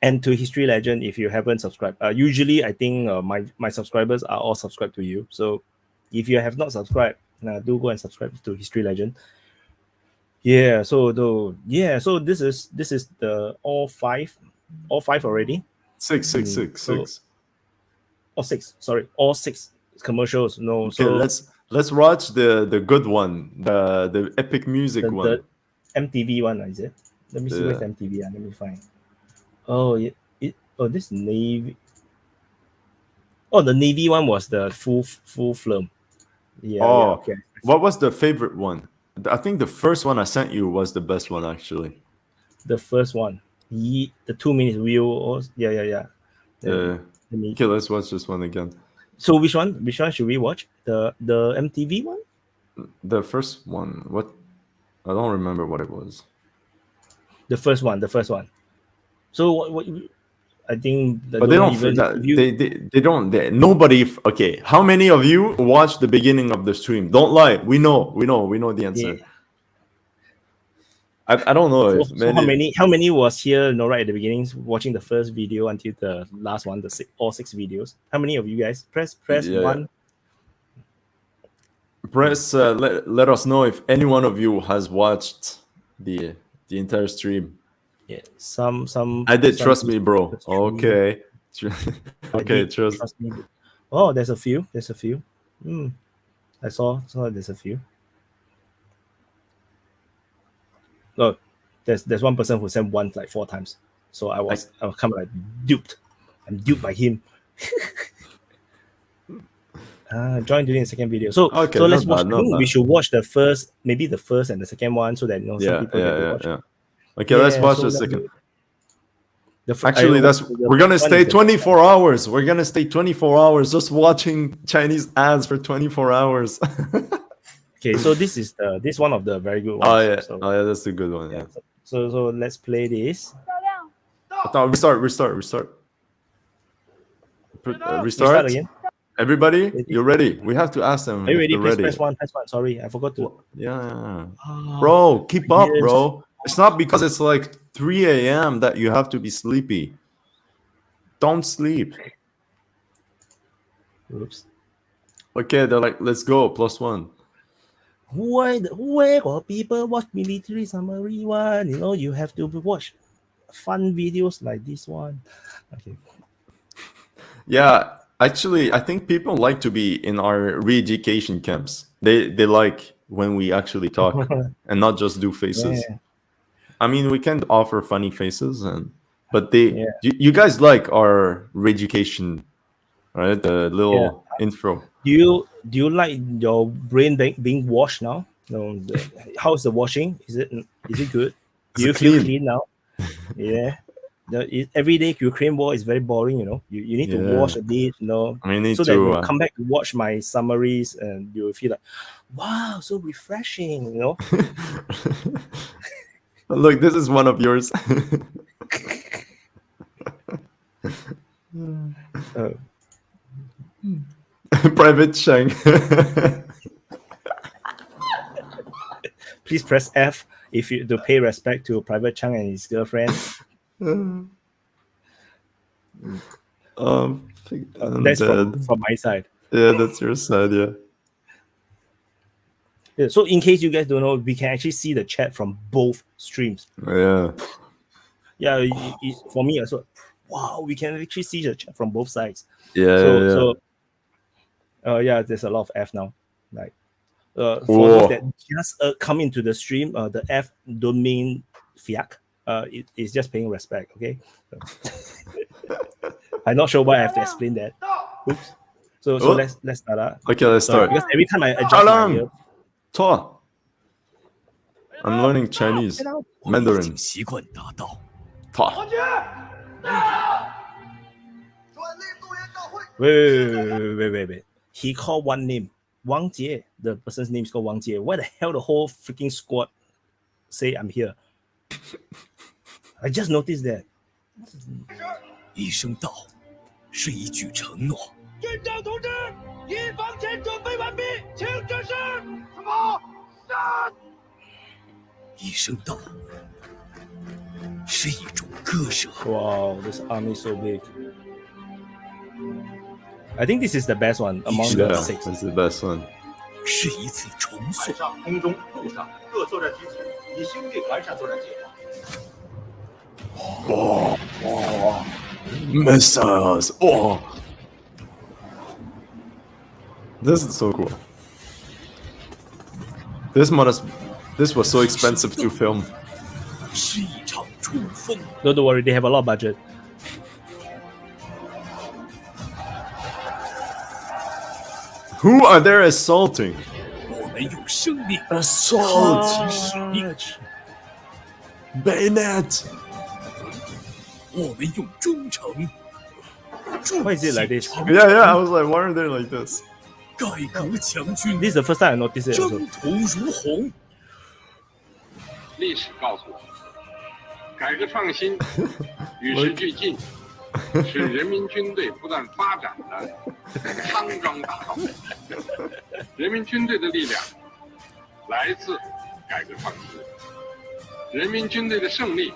And to History Legend if you haven't subscribed. Usually, I think my subscribers are all subscribed to you. So if you have not subscribed, do go and subscribe to History Legend. Yeah. So this is the all five already. Six. All six. Sorry, all six commercials. No. Okay, so let's watch the good one, the epic music one. The MTV one, is it? Let me see where's MTV. Let me find. Oh, this Navy. Oh, the Navy one was the full film. Yeah. Okay. What was the favorite one? I think the first one I sent you was the best one, actually. The first one, the 2 minutes view. Yeah. Okay, let's watch this one again. So which one should we watch? The MTV one? The first one. What? I don't remember what it was. The first one. So what I think. But they don't. They don't. Nobody. Okay. How many of you watched the beginning of the stream? Don't lie. We know the answer. Yeah. I don't know. So how many was here? Right at the beginning, watching the first video until the last one, all 6 videos. How many of you guys? Press one. Press. Let us know if any one of you has watched the entire stream. Yeah, some. I did. Trust me, bro. Okay. Okay, trust me. Oh, there's a few. I saw there's a few. Look, there's one person who sent one like 4 times. So I was kind of like duped. I'm duped by him. Join during the second video. So let's watch. We should watch maybe the first and the second one, so that some people get to watch. Yeah. Okay, let's watch the second. Actually, we're gonna stay 24 hours. We're gonna stay 24 hours just watching Chinese ads for 24 hours. Okay, so this is this one of the very good ones. Oh yeah, that's a good one. Yeah. So let's play this. Restart. Restart again. Everybody, you're ready. We have to ask them. Are you ready? Please press one. Sorry, I forgot to. Yeah. Bro, keep up, bro. It's not because it's like 3 a.m. that you have to be sleepy. Don't sleep. Oops. Okay, they're like, let's go, +1. Where got people watch military summary one? You have to watch fun videos like this one. Okay. Yeah, actually, I think people like to be in our re-education camps. They like when we actually talk and not just do faces. Yeah. I mean, we can offer funny faces, but you guys like our re-education, right? The little intro. Do you like your brain being washed now? How's the washing? Is it good? Do you feel clean now? Yeah. Every day Ukraine war is very boring. You need to wash a bit. So that you come back to watch my summaries and you feel like, wow, so refreshing. Look, this is one of yours. Private Chang. Please press F if you to pay respect to Private Chang and his girlfriend. That's from my side. Yeah, that's your side. Yeah. So in case you guys don't know, we can actually see the chat from both streams. Yeah. Yeah, for me also. Wow, we can actually see the chat from both sides. Yeah. There's a lot of F now. Like, for those that just come into the stream, the F don't mean fiak. It's just paying respect. Okay. I'm not sure why I have to explain that. Oops. So let's start. Okay, let's start. Because every time I adjust my ear. I'm learning Chinese, Mandarin. Wait. He called one name. Wang Jie. The person's name is called Wang Jie. Why the hell the whole freaking squad say I'm here. I just noticed that. 一声道是一句承诺。军长同志，一方前准备完毕，请指示。什么？一声道是一种割舍。 Wow, this army is so big. I think this is the best one among the Yeah, 6. that's the best one. 是一次重塑。海上、空中、陆上各作战机组已修订完善作战计划。Missiles. Oh, this is so cool. This was so expensive to film. 是一场冲锋。 Don't worry, they have a lot of budget. Who are they assaulting? 我们用生命 Assault. 扛起使命， Bayonet. 我们用忠诚。 Why is it like this? Yeah. I was like, why are they like this? 改革强军， This is the first time I noticed it. 征 Also. 途如虹。历史告诉我们，改革创新与时俱进，是人民军队不断发展的康庄大道。人民军队的力量来自改革创新，人民军队的胜利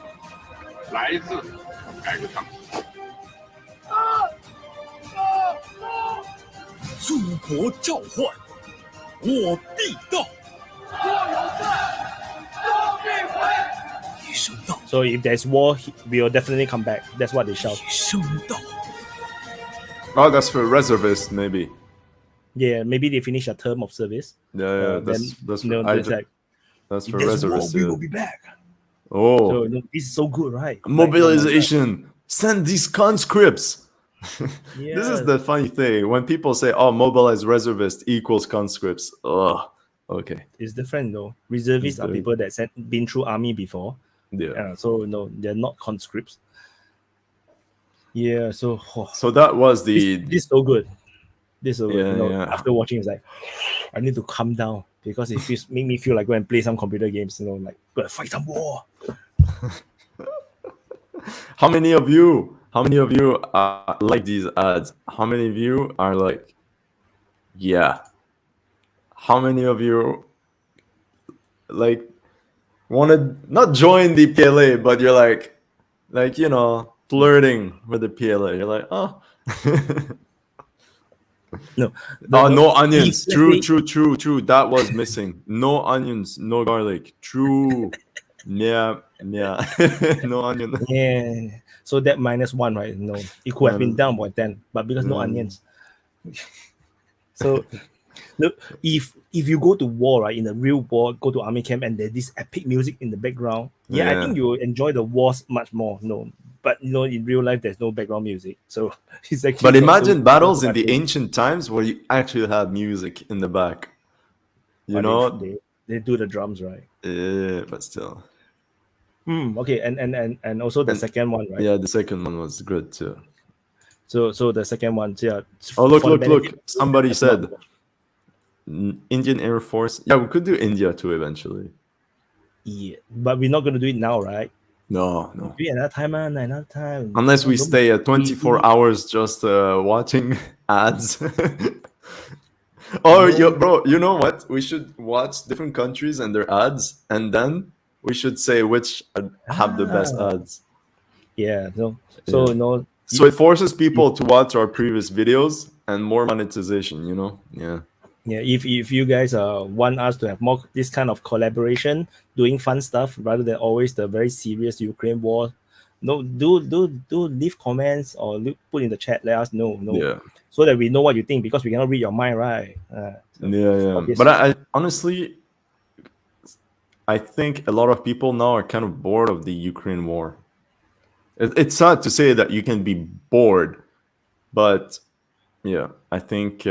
来自改革创新。祖国召唤，我必到。一声道， So if there's war, we will definitely come back. That's what they shout. 一声道， Oh, that's for reservists, maybe. Yeah, maybe they finish a term of service. Yeah, Then, that's you know, for, there's like, that's if for there's war, reservists. we Yeah. will be back. Oh, so you know, this is so good, right? mobilization. Send these conscripts. Yeah. This is the funny thing. When people say, "Oh, mobilize reservists equals conscripts," ugh. Okay. It's different though. Reservists are people that been through army before. Yeah. So no, they're not conscripts. Yeah. So So that was the this is so good. This is so good. Yeah, You know, yeah. After watching, it's like I need to calm down because it feels make me feel like go and play some computer games. You know, like go and fight some war. How many of you like these ads? How many of you are like, yeah? How many of you like want to not join the PLA, but you're like you know, flirting with the PLA? You're like, oh. No. Oh, no onions. If, True. That was missing. No onions, no garlic. True. Yeah. No onion. Yeah. So that -1, right? No, it could have been down by 10, but because no onions. So look, if you go to war, right, in the real war, go to army camp and there's this epic music in the background, I think you will enjoy the wars much more. No, but you know, in real life there's no background music. So it's actually But not imagine so battles in the productive. ancient times where you actually have music in the back. You But know? they do the drums, right? Yeah, but still. Okay, and also the second one, right? Yeah, the second one was good too. So the second one, yeah. Oh, look. for the benefit- Somebody said Indian Air Force. Yeah, we could do India too eventually. Yeah, but we're not going to do it now, right? No. Do it another time, man. Another time. Unless we Don't stay be at 24 greedy. hours just watching ads. Oh, bro, you know what? We should watch different countries and their ads, and then we should say which have the best ads. Yeah. So Yeah. no. So it forces people to watch our previous videos and more monetization, you know? Yeah. Yeah, if you guys want us to have more this kind of collaboration, doing fun stuff rather than always the very serious Ukraine war, no, do leave comments or put in the chat. Let us know, Yeah. so that we know what you think because we cannot read your mind, right? Yeah. obviously. But I honestly, I think a lot of people now are kind of bored of the Ukraine war. It's sad to say that you can be bored, but yeah, I think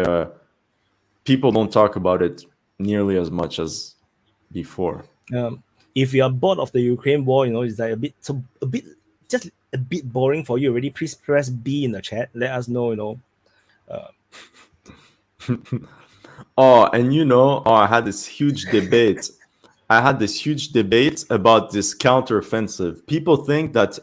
people don't talk about it nearly as much as before. If you are bored of the Ukraine war, you know, it's like just a bit boring for you already. Please press B in the chat. Let us know, you know. Oh, and I had this huge debate I had this huge debate about this counteroffensive. People think that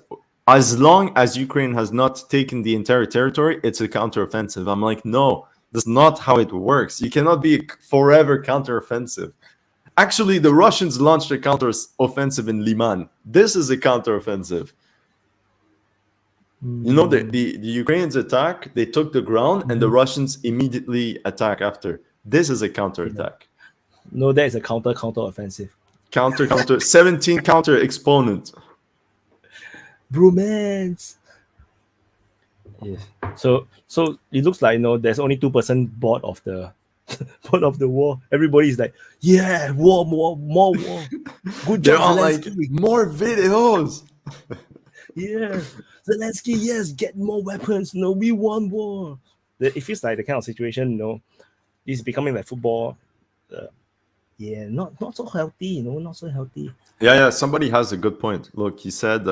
as long as Ukraine has not taken the entire territory, it's a counteroffensive. I'm like, no, that's not how it works. You cannot be a forever counteroffensive. Actually, the Russians launched a counteroffensive in Liman. This is a counteroffensive. You know, the Ukrainians attack, they took the ground, and the Russians immediately attack after. This is a counterattack. No, that is a counter-offensive. Counter, 17 counter exponent. Bromance. Yeah. So it looks like, there's only 2% bored of the bored of the war. Everybody is like, yeah, war, more war. Good They're job, all like, Zelensky. more videos. Yeah, Zelensky, yes, get more weapons. No, we want war. It feels like the kind of situation, this is becoming like football. Yeah, not so healthy, not so healthy. Yeah, somebody has a good point. Look, he said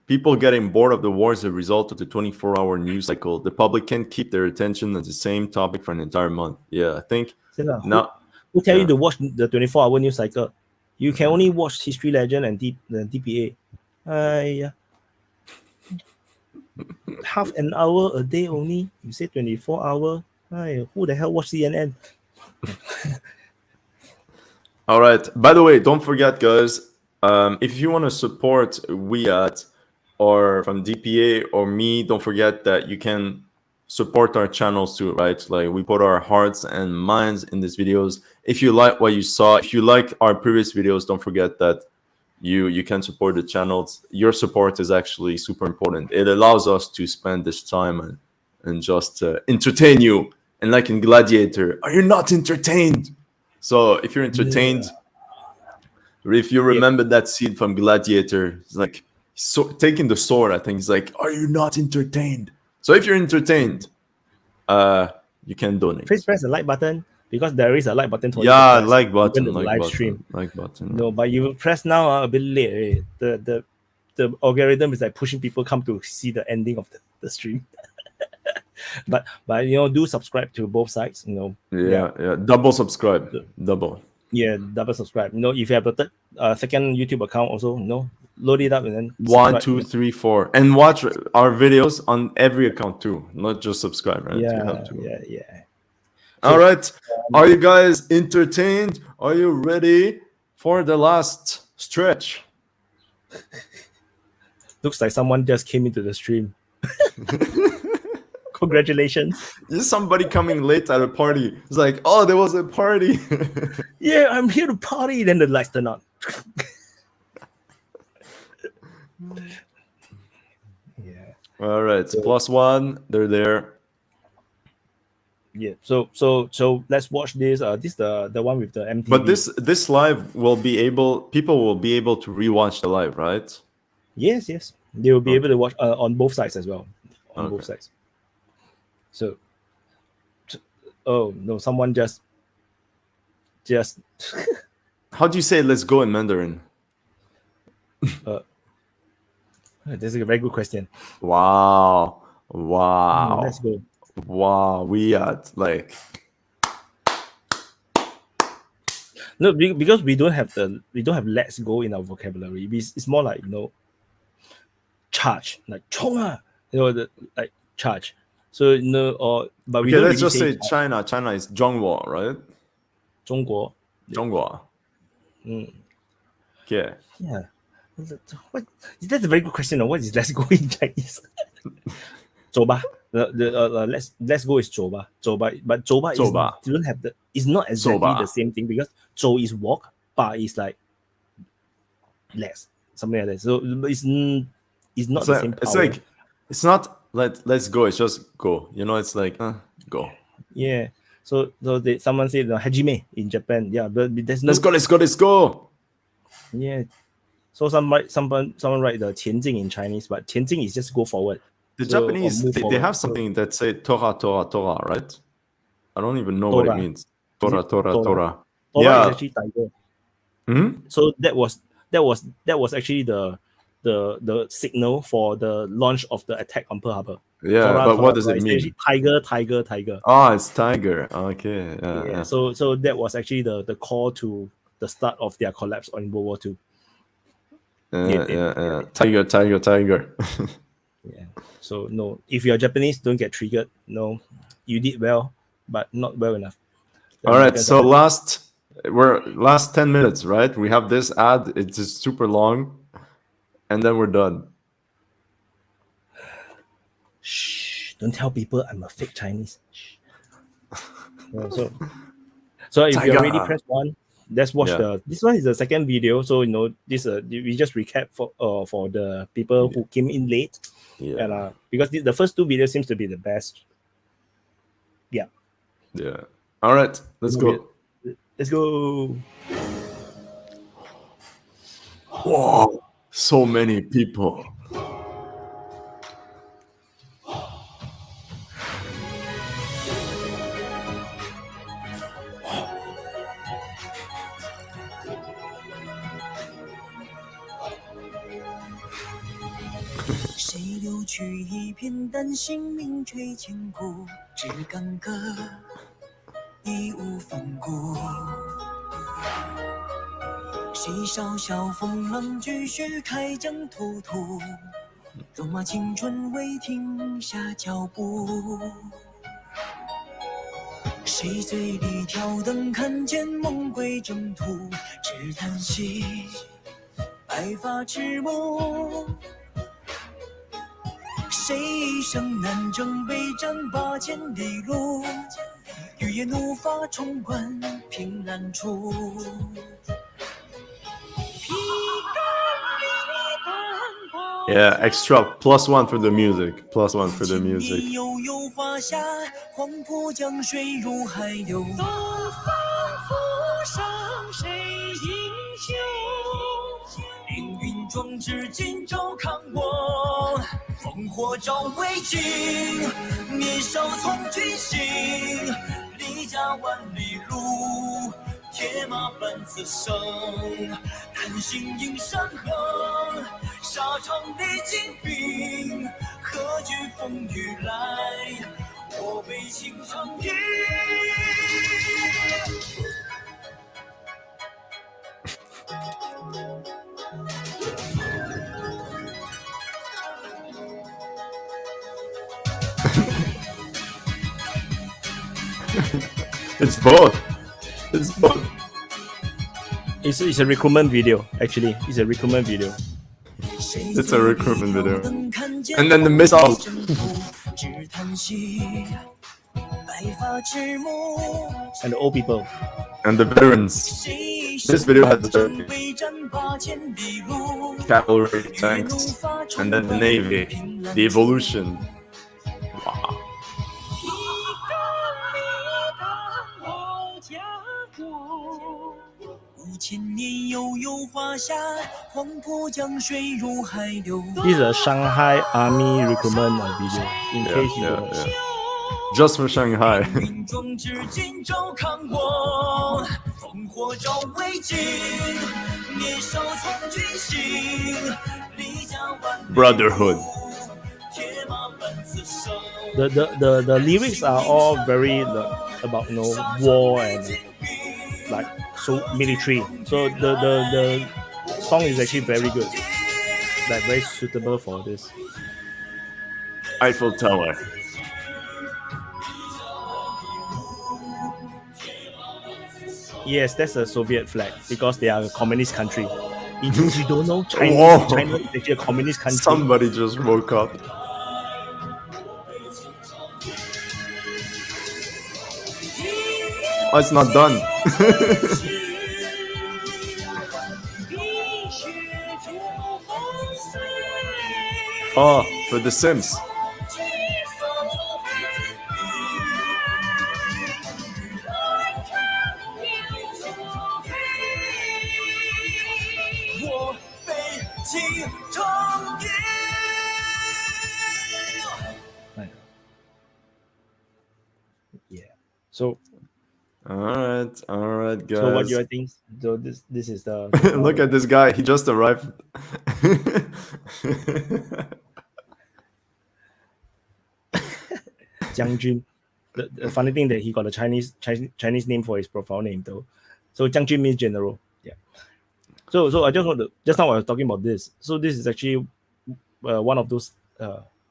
people getting bored of the war is a result of the 24-hour news cycle. The public can't keep their attention on the same topic for an entire month. Yeah, I think now. Who tell you to watch the 24-hour news cycle? You can only watch History Legend and DPA. Half an hour a day only. You say 24 hour. Who the hell watch CNN? All right. By the way, don't forget, guys, if you want to support Wiyat or from DPA or me, don't forget that you can support our channels too, right? Like, we put our hearts and minds in these videos. If you like what you saw, if you like our previous videos, don't forget that you can support the channels. Your support is actually super important. It allows us to spend this time and just entertain you. And like in Gladiator, are you not entertained? So if you're entertained, if you remember that scene from Gladiator, it's like taking the sword, I think. It's like, are you not entertained? So if you're entertained, you can donate. Please press the like button, because there is a like button for like button, the live stream. Like button. No, but you press now a bit late. The algorithm is like pushing people come to see the ending of the stream. but do subscribe to both sides. Yeah. Double subscribe. Double. Yeah, double subscribe. If you have a second YouTube account also, load it up and then 1, 2, 3, 4, and watch our videos on every account too, not just subscribe. Right? Yeah. All right. Are you guys entertained? Are you ready for the last stretch? Looks like someone just came into the stream. Congratulations. There's somebody coming late at a party. It's like, oh, there was a party. Yeah, I'm here to party. Then the lights turn on. Yeah. All right. +1. They're there. Yeah. So let's watch this. This the one with the MTV. But this live will be people will be able to rewatch the live, right? Yes. They will be able to watch on both sides as well. On both sides. So, oh no! Someone just. How do you say "let's go" in Mandarin? This is a very good question. Wow! Let's go. Wow! We are like. No, because we don't have "let's go" in our vocabulary. It's more like charge, like 冲啊, like charge. So but we don't let's really just say China. China is 中国, right? 中国. 中国. Okay. Yeah. What? That's a very good question. What is "let's go" in Chinese? 走吧. Let's go is 走吧. 走吧, but 走吧 don't have it's not exactly the same thing, because 走 is walk, ba is like let's, something like that. So it's not the same power. It's like, it's not let's go, it's just go. It's like go. Yeah. So someone said hajime in Japan. Yeah, but there's no let's go. Yeah. So someone write the 前进 in Chinese, but 前进 is just go forward. The Japanese, they have something that say Torah, right? I don't even know what it means. Torah. Torah Yeah. is actually tiger. So that was actually the signal for the launch of the attack on Pearl Harbor. Yeah, but what does it mean? Tiger. Ah, it's tiger. Okay. Yeah. So that was actually the call to the start of their collapse in World War II. Tiger. Yeah. So no, if you're Japanese, don't get triggered. No, you did well, but not well enough. All right, so last 10 minutes, right? We have this ad. It's just super long, and then we're done. Shh! Don't tell people I'm a fake Chinese. So if you already press 1, let's watch this one is the second video. So this we just recap for the people who came in late. Yeah. And because the first 2 videos seems to be the best. Yeah. Yeah. All right, let's go. Let's go. Whoa, so many people.谁少笑风浪继续开疆拓土，戎马青春未停下脚步。谁嘴里挑灯看见梦归征途，只叹息白发迟暮。谁一生南征北战8000里路，欲言怒发冲冠凭栏处。Yeah, extra +1 for the music. +1 for the music. 悠悠华夏，黄浦江水入海流。东方浮上谁英雄？凌云壮志今朝看我，烽火照魏军，年少从军行，离家万里路。铁马奔此生，丹心映山河。沙场历尽兵，何惧风雨来？我辈情长义。It's both. It's both. It's a recruitment video, actually. It's a recruitment video. It's a recruitment video. And then the missiles. And the old people. And the veterans. This video has the cavalry, tanks, and then the navy. The evolution. Wow. This is a Shanghai Army recruitment video, in case you don't know. Just for Shanghai. Brotherhood. The lyrics are all very about war and like so military. So the song is actually very good, like very suitable for this. Eiffel Tower. Yes, that's a Soviet flag because they are a communist country. In case you don't know, China is actually a communist country. Somebody just woke up. Oh, it's not done. Oh, for The Sims. Yeah. So. All right, guys. So what do you think? So this is the look at this guy. He just arrived. Jiang Jun. The funny thing that he got a Chinese name for his profile name though. So Jiang Jun means general. So I just want to, just now I was talking about this. So this is actually one of those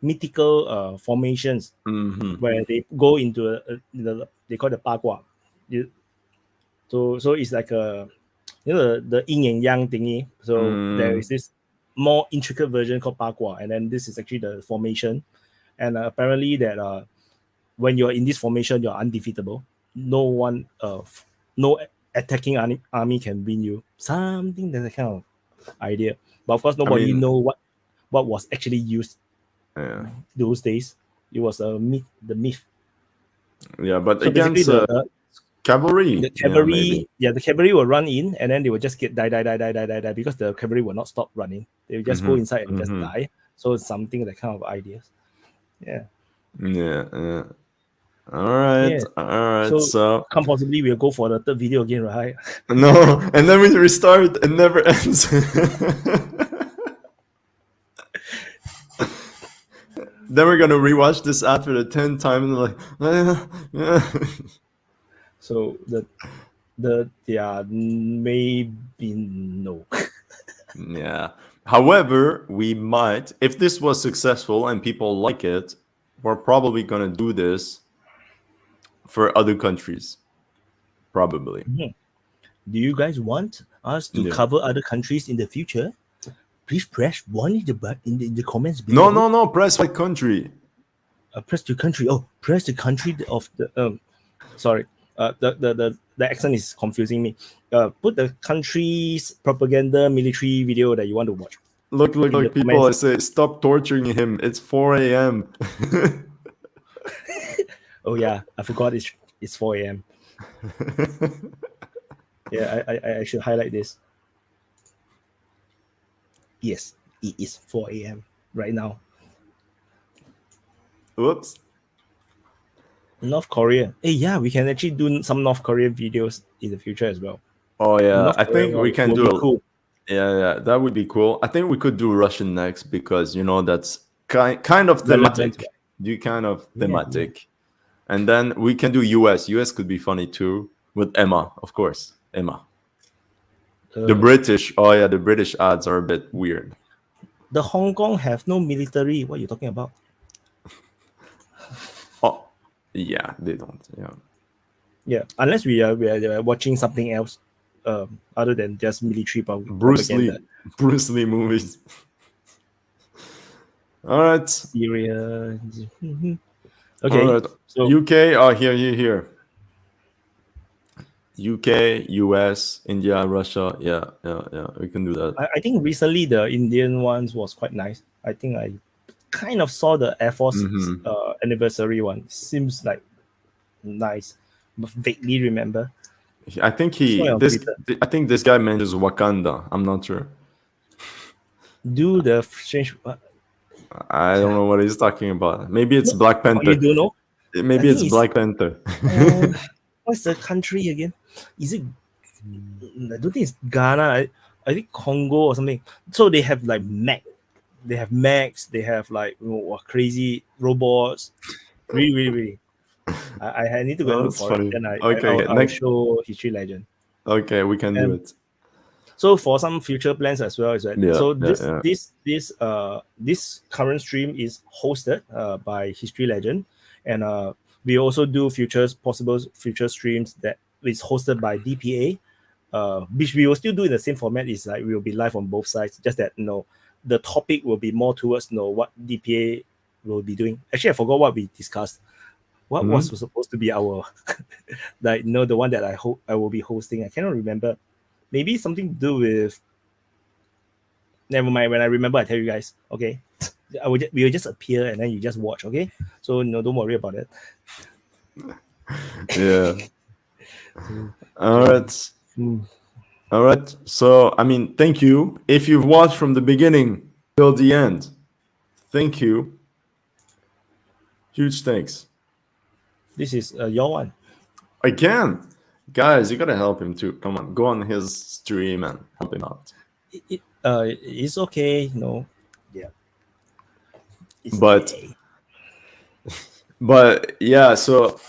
mythical formations where they go into they call it bagua. So it's like a the yin and yang thingy. So there is this more intricate version called bagua, and then this is actually the formation. And apparently that when you're in this formation, you're undefeatable. No one, no attacking army can win you. Something that's a kind of idea, but of course nobody know what was actually used those days. It was a myth, the myth. Yeah, but so against cavalry, the cavalry will run in, and then they will just get die because the cavalry will not stop running. They will just go inside and just die. So it's something that kind of ideas. Yeah. All right. So can't possibly we'll go for the third video again, right? No, and then we restart. It never ends. Then we're gonna rewatch this after the 10th time and So maybe no. Yeah. However, we might, if this was successful and people like it, we're probably gonna do this for other countries. Probably. Do you guys want us to cover other countries in the future? Please press 1 in the comments below. No. Press by country. Press the country. Oh, press the country of the. Sorry. The accent is confusing me. Put the country's propaganda military video that you want to watch. Look, people, I say, stop torturing him. It's 4 a.m. Oh yeah, I forgot it's 4 a.m. Yeah, I should highlight this. Yes, it is 4 a.m. right now. Whoops. North Korea. Hey, yeah, we can actually do some North Korean videos in the future as well. Oh yeah, I think we can do. Cool. Yeah, that would be cool. I think we could do Russian next because that's kind of thematic. Thematic. And then we can do US. US could be funny too with Emma, of course. Emma. The British. Oh yeah, the British ads are a bit weird. The Hong Kong have no military. What are you talking about? Oh, yeah, they don't. Yeah, unless we are watching something else, other than just military Bruce Lee movies. All right. Syria. Okay. All right. So UK. Oh, here. UK, US, India, Russia. Yeah. We can do that. I think recently the Indian ones was quite nice. I think I kind of saw the Air Force anniversary one. Seems like nice, but vaguely remember. I think this guy mentions Wakanda. I'm not sure. Do the strange. I don't know what he's talking about. Maybe it's Black Panther. You do know? Maybe it's Black Panther. What's the country again? Is it? I don't think it's Ghana. I think Congo or something. So they have like mech. They have mechs. They have like crazy robots. Really. I need to go and look for it. Then I'll show History Legend. Okay, we can do it. So for some future plans as well, is that this current stream is hosted by History Legend, and we also do possible future streams that is hosted by DPA, which we will still do in the same format. Is like we will be live on both sides. Just that the topic will be more towards what DPA will be doing. Actually, I forgot what we discussed. What was supposed to be our the one that I will be hosting. I cannot remember. Maybe something to do with. Never mind. When I remember, I tell you guys. Okay, we will just appear and then you just watch. Okay, so don't worry about it. Yeah. All right. So thank you. If you've watched from the beginning till the end, thank you. Huge thanks. This is your one. Again. Guys, you gotta help him too. Come on, go on his stream and help him out. It's okay. No, yeah. But yeah, so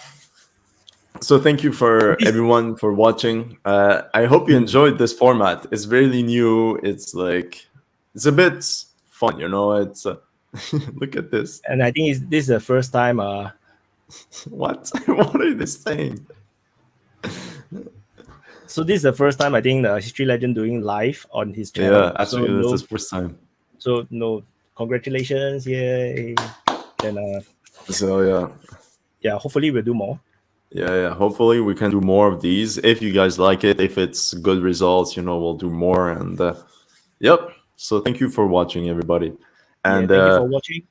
So thank you for everyone for watching. I hope you enjoyed this format. It's really new. It's a bit fun, you know. It's look at this. And I think this is the first time. What? What are they saying? So this is the first time I think the History Legend doing live on his channel. Yeah, actually, so this is the first time. So congratulations, yay! And so yeah, hopefully we'll do more. Yeah, hopefully we can do more of these. If you guys like it, if it's good results, you know, we'll do more. And yep. So thank you for watching, everybody. And thank you for watching.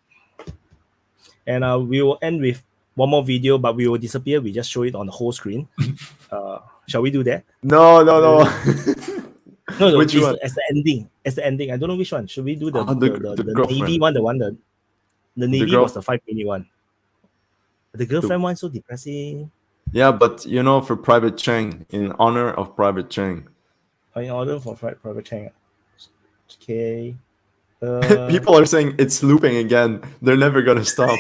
And we will end with one more video, but we will disappear. We just show it on the whole screen. Shall we do that? No. No. Which one? As the ending. As the ending. I don't know which one. Should we do the Navy one? The Navy was the 5-minute one. The girlfriend one so depressing. Yeah, but you know, for Private Cheng, in honor of Private Cheng. In order for Private Cheng. Okay. People are saying it's looping again. They're never gonna stop.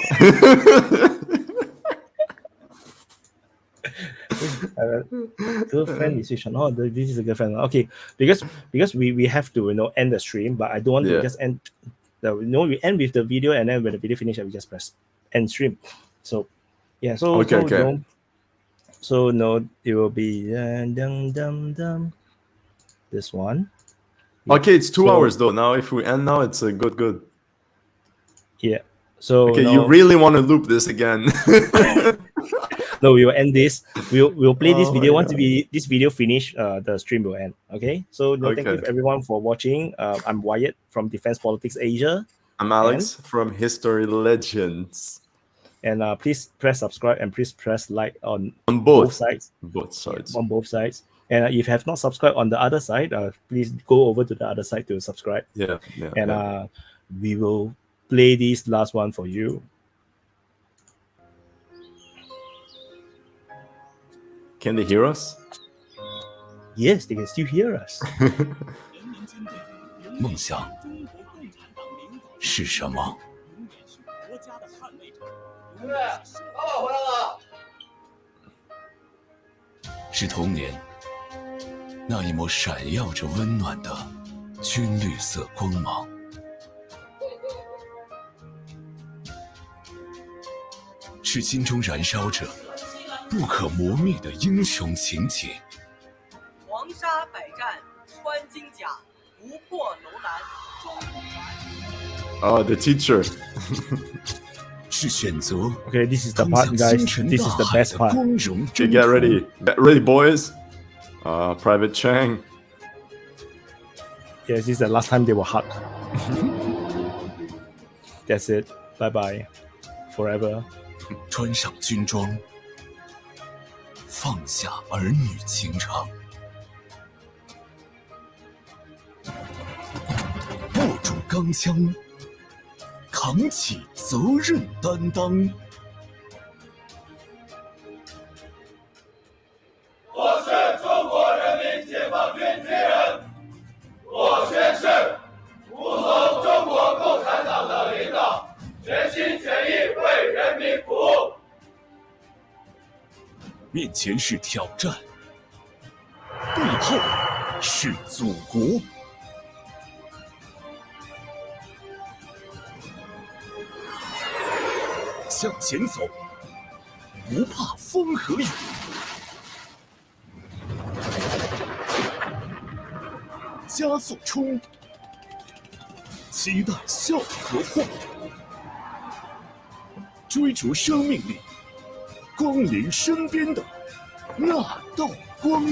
Girlfriend decision. Oh, this is a girlfriend. Okay, because we have to end the stream, but I don't want to just end. We end with the video, and then when the video finishes, we just press end stream. So yeah, okay. So no, it will be this one. Okay, it's 2 hours though. Now if we end now, it's a good. Yeah. So okay, you really want to loop this again? No, we will end this. We'll play this video once this video finish. The stream will end. Okay. So thank you everyone for watching. I'm Wyatt from Defense Politics Asia. I'm Alex from History Legends. And please press subscribe and please press like on both sides. Both sides. On both sides. And if you have not subscribed on the other side, please go over to the other side to subscribe. Yeah. And we will play this last one for you. Can they hear us? Yes, they can still hear us. 梦想是什么？是童年那一抹闪耀着温暖的军绿色光芒，是心中燃烧着不可磨灭的英雄情节。黄沙百战穿金甲，不破楼兰终不凡。Oh, the teacher. 是选择 Okay, this is the part, guys. This is the best part. Okay, get ready. Get ready, boys. Private Cheng. Yes, this is the last time they will hug. That's it. Bye bye. Forever. 穿上军装，放下儿女情长，握住钢枪，扛起责任担当。我是中国人民解放军军人，我宣誓服从中国共产党的领导，全心全意为人民服务。面前是挑战，背后是祖国。向前走，不怕风和雨。加速冲，期待笑和祸，追逐生命力，光临身边的那道光。